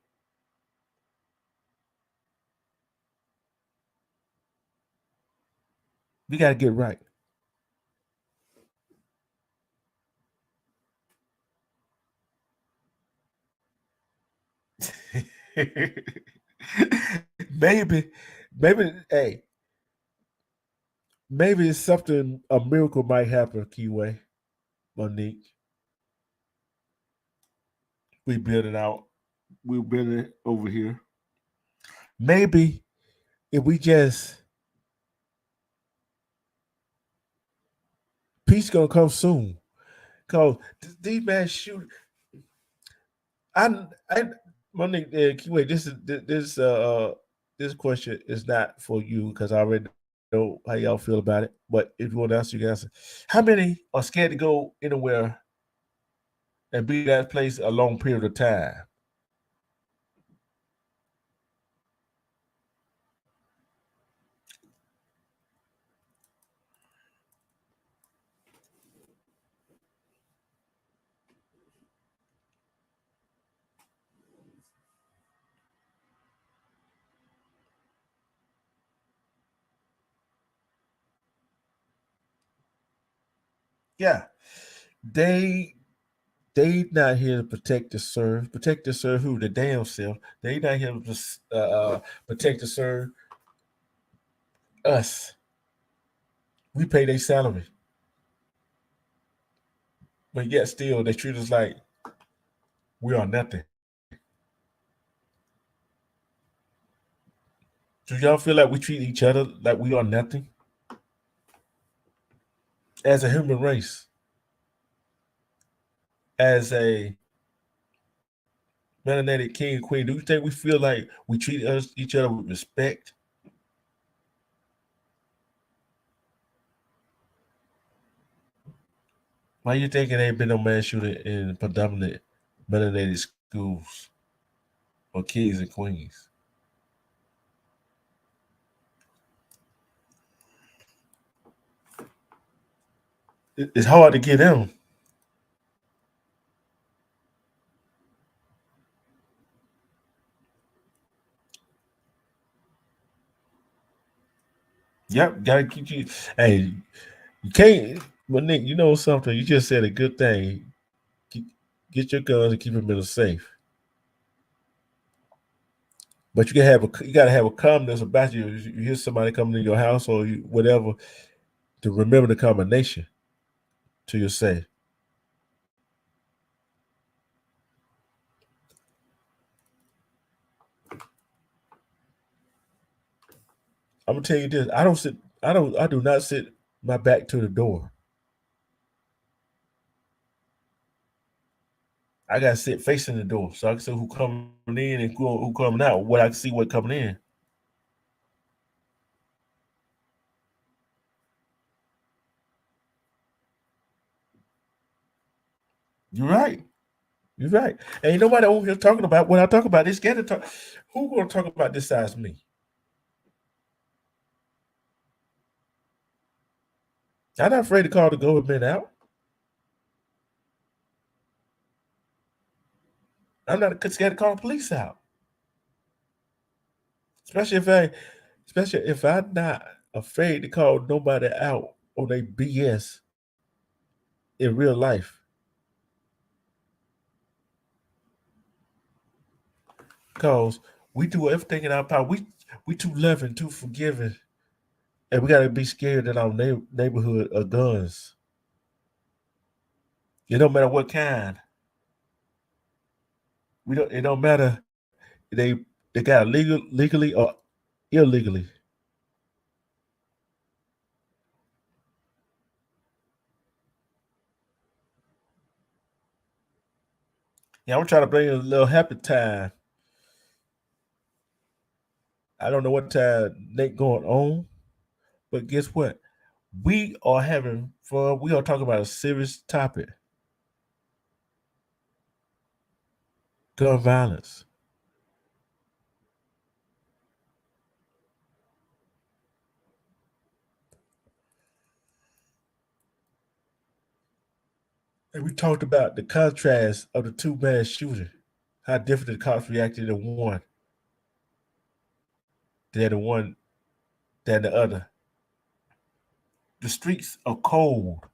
We got to get right. maybe, hey, maybe it's something, a miracle might happen, Keyway, Monique. We build it out. We build it over here. Maybe if we just peace gonna come soon. Cause these man shoot. I Monique, wait. This question is not for you because I already know how y'all feel about it. But if you want to answer, you can answer. How many are scared to go anywhere and be that place a long period of time? Yeah, they they not here to protect the serve. Protect the serve who? The damn self. They not here to protect the serve us. We pay their salary, but yet still they treat us like we are nothing. Do y'all feel like we treat each other like we are nothing as a human race, as a melanated king and queen? Do you think we feel like we treat each other with respect? Why you think it ain't been no mass shooting in predominant melanated schools or kings and queens? It's hard to get them. Yep, gotta keep you. Hey, you can't. But Nick, you know something? You just said a good thing. Keep, get your guns and keep them in a safe. But you gotta have a calmness about you. You hear somebody coming in your house or whatever to remember the combination to your safe. I'm gonna tell you this. I do not sit my back to the door. I gotta sit facing the door so I can see who coming in and who coming out. What I can see what coming in. You're right. You're right. And ain't nobody over here talking about what I talk about. They scared to talk. Who gonna talk about this size me? I'm not afraid to call the government out. I'm not scared to call the police out. Especially if I'm not afraid to call nobody out on their BS in real life. Because we do everything in our power. We too loving, too forgiving, and we gotta be scared in our neighborhood of guns. It don't matter what kind. We don't. It don't matter. They they got legally or illegally. Yeah, I'm trying to bring a little happy time. I don't know what time Nate going on, but guess what? We are having fun. We are talking about a serious topic: gun violence. And we talked about the contrast of the two mass shooting, how different the cops reacted to one than the other. The streets are cold.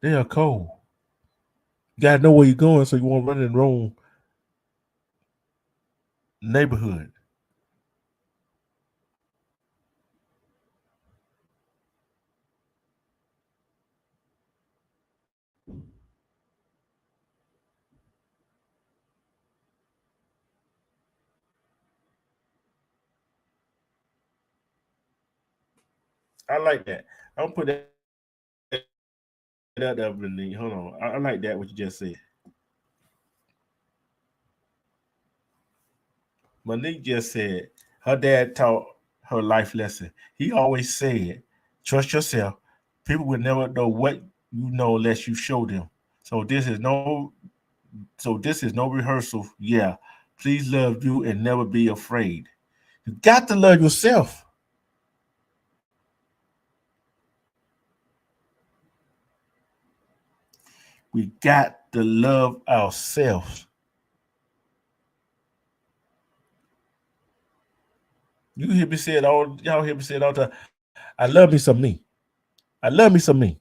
They are cold. You gotta know where you're going, so you won't run in the wrong neighborhood. I like that. I'll put that up, Renee. Hold on. I like that what you just said. Monique just said her dad taught her life lesson. He always said, trust yourself. People will never know what you know unless you show them. So this is no rehearsal. Yeah. Please love you and never be afraid. You got to love yourself. We got to love ourselves. You hear me say it all, y'all hear me say it all the time. I love me some me. I love me some me.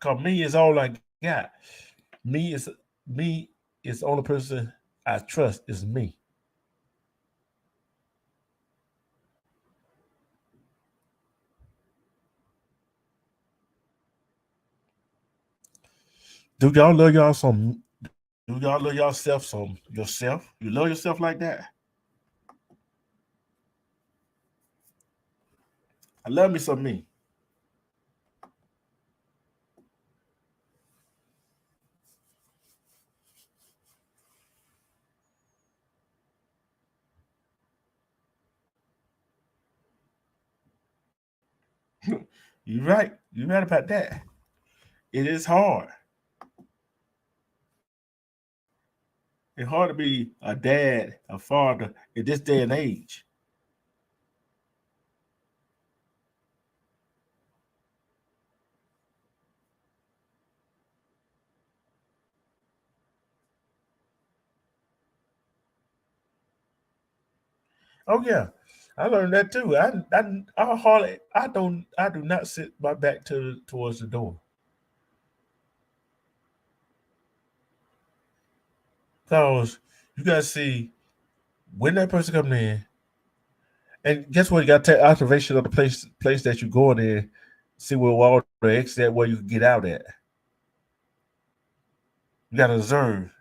Cause me is all I got. Me is me is the only person I trust is me. Do y'all love y'all some? Do y'all love yourself some? Yourself? You love yourself like that? I love me some me. You right. You right about that. It is hard. It's hard to be a dad, a father in this day and age. Oh yeah, I learned that too. I do not sit my back towards the door. Cause you gotta see when that person coming in, and guess what? You got to take observation of the place that you're going in, see where all the exits at, where you can get out at. You got to observe.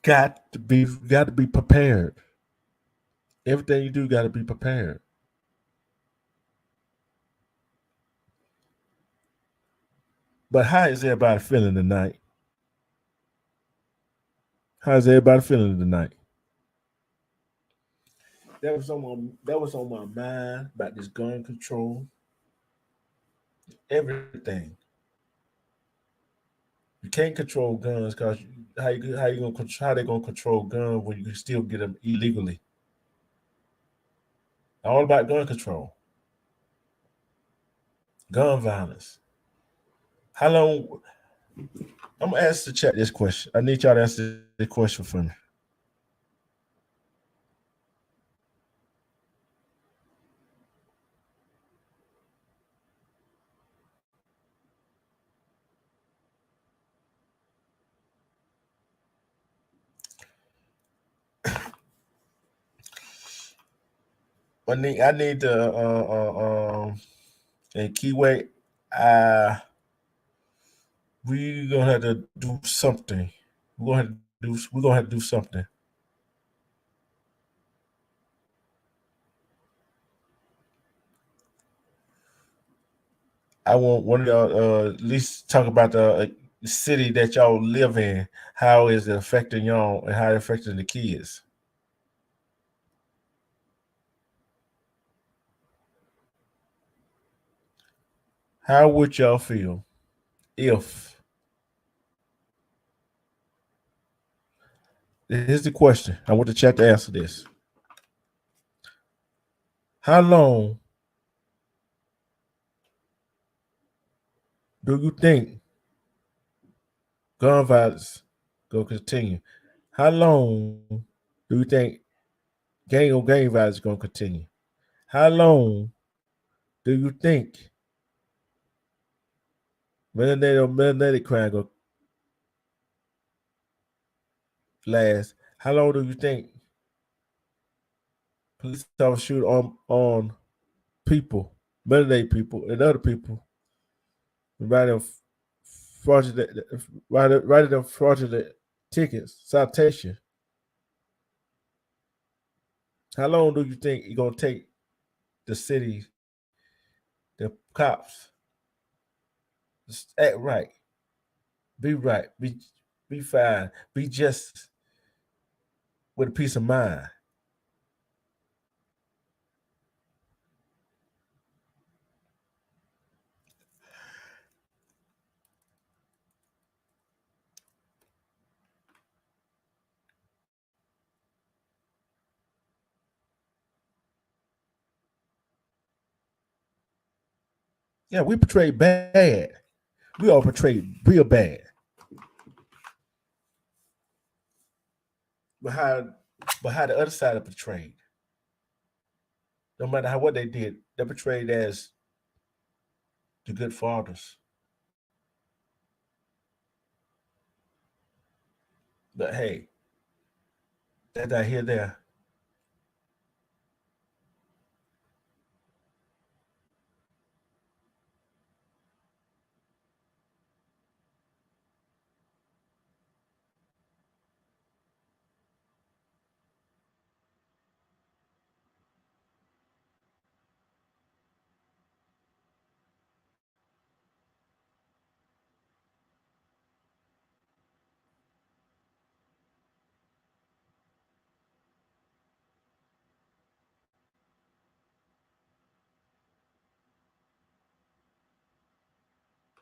Got to be prepared. Everything you do got to be prepared. But how is everybody feeling tonight? How's everybody feeling tonight? That was on my mind about this gun control, everything. You can't control guns because how they gonna control guns when you can still get them illegally? All about gun control, gun violence. How long? I'm gonna ask the chat this question. I need y'all to answer this question for me. I need to and Keyway, we gonna have to do something. We're gonna have to do something. I want one of y'all at least talk about the city that y'all live in. How is it affecting y'all and how it affecting the kids? How would y'all feel if here's the question? I want the chat to answer this. How long do you think gun violence gonna continue? How long do you think gang violence is gonna continue? How long do you think melanated crime gonna last? How long do you think police officers shoot on people, melanated people, and other people, writing fraudulent, writing them fraudulent tickets, citation? How long do you think it's gonna take the city, the cops, to act right, be fine, be just with a peace of mind? Yeah, we portray bad. We all portray real bad. But how the other side are portrayed, no matter what they did, they're portrayed as the good fathers. But hey, that I hear there.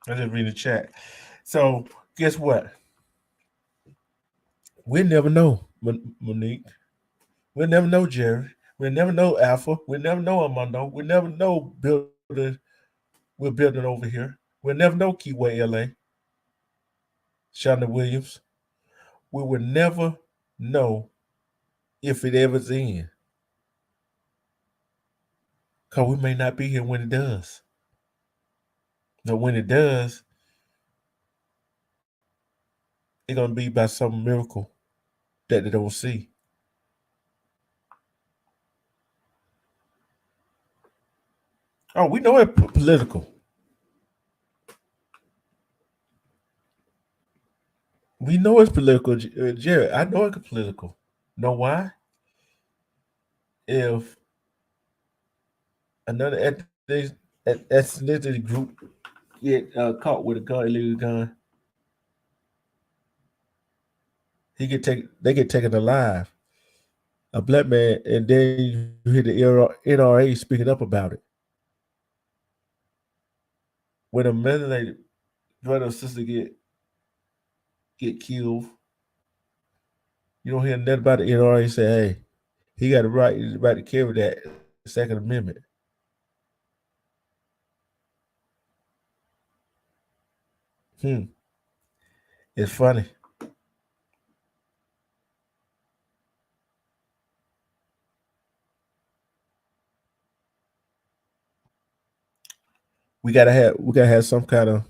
I just read the chat. So guess what? We never know, Monique. We'll never know, Jerry. We'll never know, Alpha. We'll never know, Armando. We'll never know, building. We're building over here. We'll never know, Keyway LA. Shonda Williams. We will never know if it ever's in. Because we may not be here when it does. But when it does, it's going to be by some miracle that they don't see. Oh, we know it's political. We know it's political, Jared. I know it's political. Know why? If another ethnicity group get caught with a gun, illegal gun, they get taken alive. A black man, and then you hear the NRA speaking up about it. When a melanated brother or sister get killed, you don't hear nothing about the NRA say, "Hey, he got the right to carry that Second Amendment." It's funny. We gotta have some kind of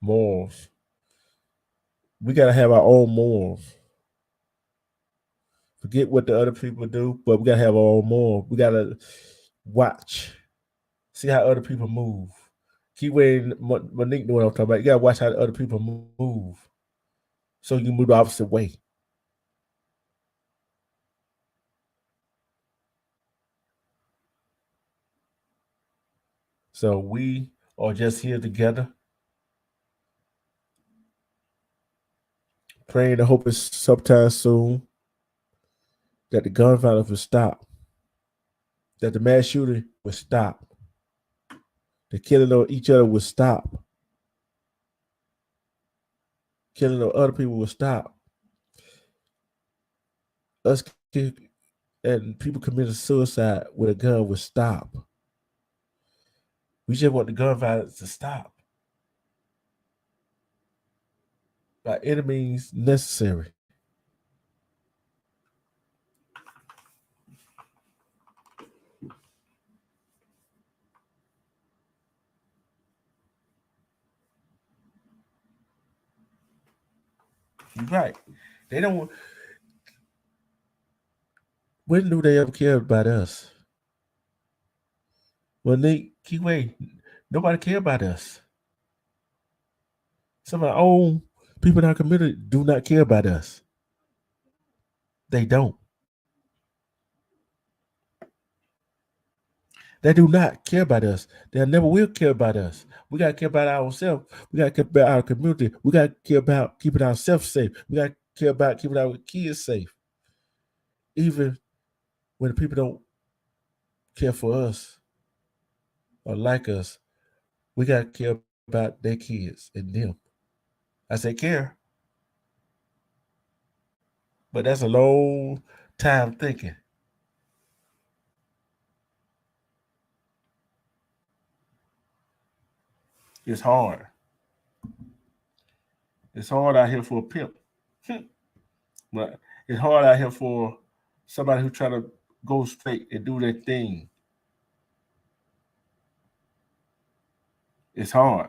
morals. We gotta have our own morals. Forget what the other people do, but we gotta have our own morals. We gotta watch, see how other people move. Keep waiting. Monique know what I'm talking about. You gotta watch how the other people move, so you can move the opposite way. So we are just here together, praying and hoping sometime soon that the gun violence will stop, that the mass shooting will stop, the killing of each other will stop, killing of other people will stop. Us and people committing suicide with a gun will stop. We just want the gun violence to stop by any means necessary. You're right. They don't. When do they ever care about us? When they keep waiting, nobody care about us. Some of our own people in our community do not care about us. They don't. They do not care about us. They never will care about us. We gotta care about ourselves. We gotta care about our community. We gotta care about keeping ourselves safe. We gotta care about keeping our kids safe. Even when the people don't care for us or like us, we gotta care about their kids and them. I say care, but that's a long time thinking. It's hard. It's hard out here for a pimp. But it's hard out here for somebody who try to go straight and do their thing. It's hard.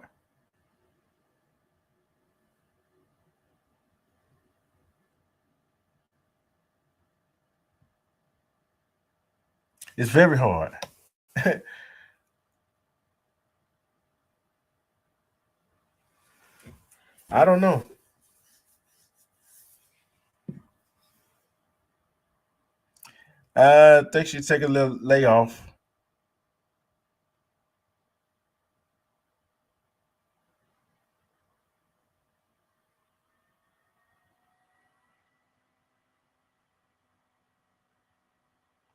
It's very hard. I don't know. I think she'd take a little layoff.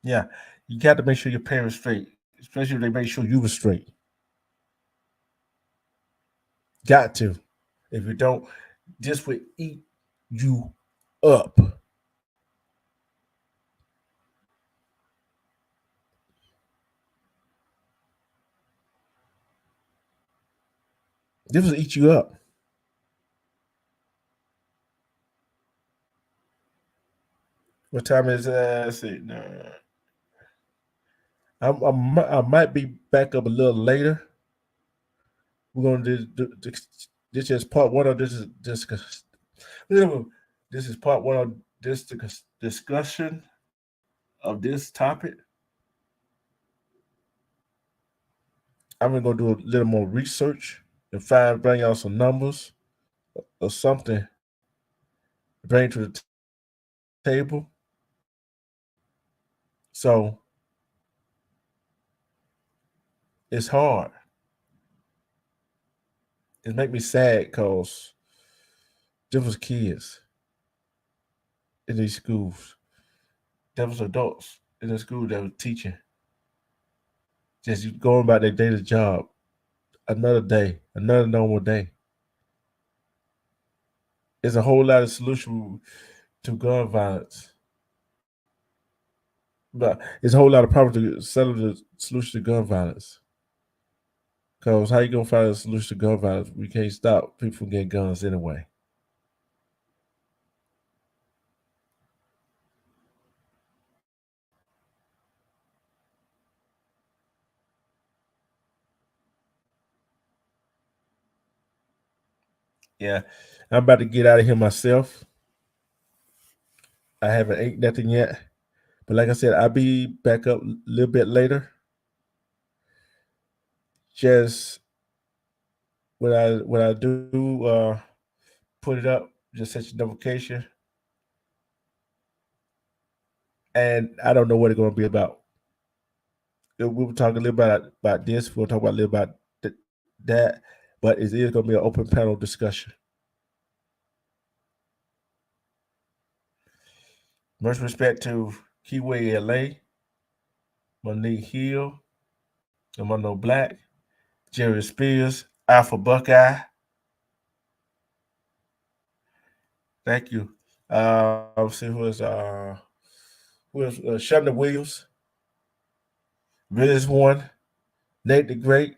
Yeah, you got to make sure your parents straight, especially if they make sure you were straight. Got to. If you don't, this would eat you up. This will eat you up. What time is let's see. No. I might be back up a little later. We're gonna this is part one of this is part one of this discussion of this topic. I'm gonna go do a little more research and bring out some numbers or something to bring to the table. So it's hard. It make me sad because them was kids. in these schools. There was adults in the school that were teaching, just going about their daily job. Another day, another normal day. There's a whole lot of solution to gun violence, but it's a whole lot of problems to settle the solution to gun violence. Because how you gonna find a solution to gun violence? We can't stop people from getting guns anyway. Yeah, I'm about to get out of here myself. I haven't ate nothing yet, but like I said, I'll be back up a little bit later. Just when I do put it up, just set your notification, and I don't know what it's going to be about. We will talk a little about this. We'll talk about a little about that, but it is going to be an open panel discussion. Much respect to Keyway LA, Monique Hill, Armando Black, Jerry Spears, Alpha Buckeye. Thank you. Let's see who is Shonda Williams, Willis One, Nate the Great.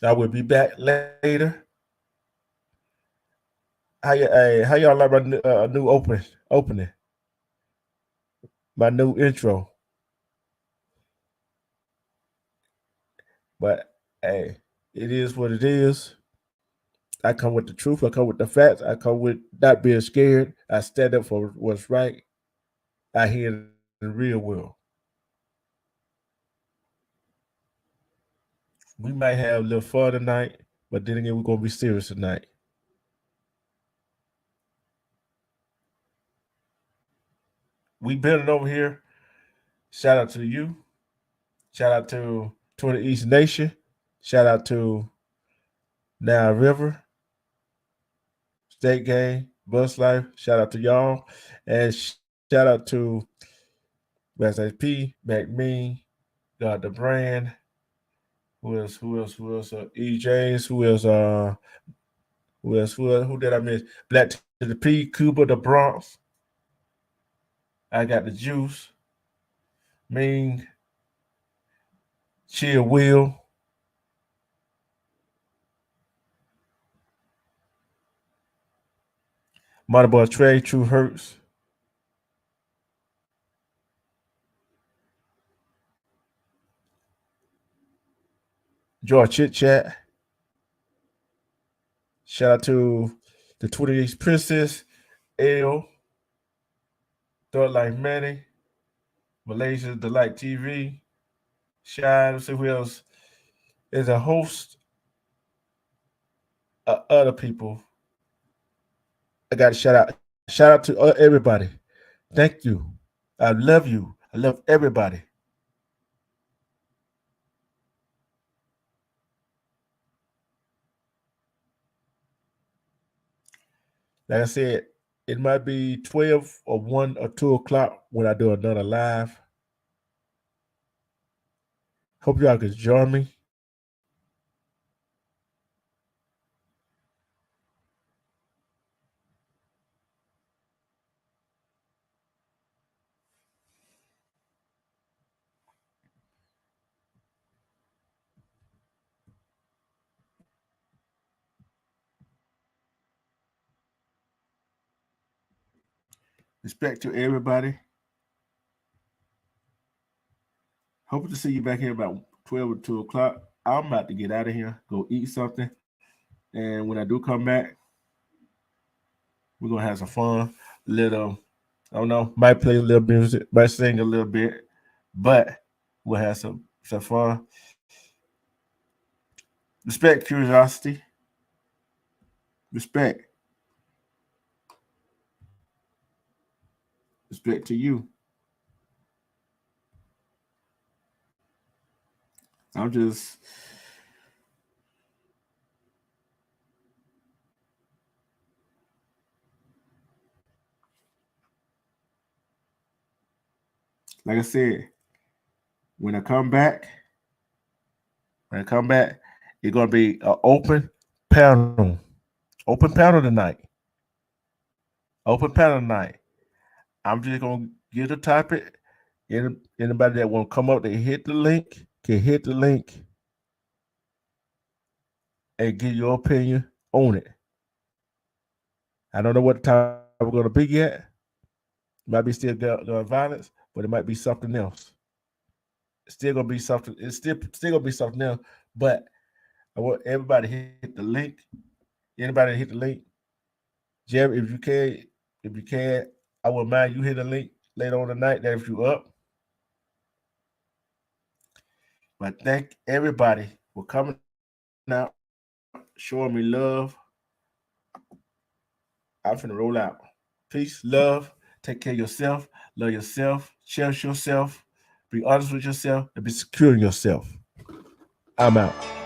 I will be back later. How y'all like my new opening, my new intro? But hey, it is what it is. I come with the truth. I come with the facts. I come with not being scared. I stand up for what's right. I hear the real world. We might have a little fun tonight, but then again, we're gonna be serious tonight. We building over here. Shout out to you. Shout out to Twitter East Nation. Shout out to Now River, State Game, Bus Life. Shout out to y'all. And shout out to Master P, McMean, God the Brand. Who else? Who else? Who else? E. James. Who else? Who else? Who did I miss? Black to the P, Cuba, the Bronx. I got the Juice. Ming, Chill Will. Boy Trey, True Hurts. George Chit Chat. Shout out to the 28th Princess, L, Thought Like Manny, Malaysia Delight TV, Shine, let's see who else. There's a host of other people. I got to shout out. Shout out to everybody. Thank you. I love you. I love everybody. Like I said, it might be 12 or 1 or 2 o'clock when I do another live. Hope y'all can join me. Respect to everybody. Hope to see you back here about 12 or 2 o'clock. I'm about to get out of here, go eat something. And when I do come back, we're going to have some fun. Little, I don't know, might play a little music, might sing a little bit, but we'll have some fun. Respect, curiosity. Respect. Respect to you. I'm just like I said, when I come back, it's gonna be an open panel. Open panel tonight. Open panel tonight. I'm just gonna get the topic. Anybody that want to come up, they hit the link, can hit the link and get your opinion on it. I don't know what the topic we're gonna be yet. Might be still gun violence, but it might be something else. It's still gonna be something. It's still gonna be something else. But I want everybody to hit the link. Anybody hit the link, Jerry, if you can, I wouldn't mind you hit the link later on tonight. That if you up. But thank everybody for coming out, showing me love. I'm finna roll out. Peace, love. Take care of yourself. Love yourself. Cherish yourself. Be honest with yourself and be secure in yourself. I'm out.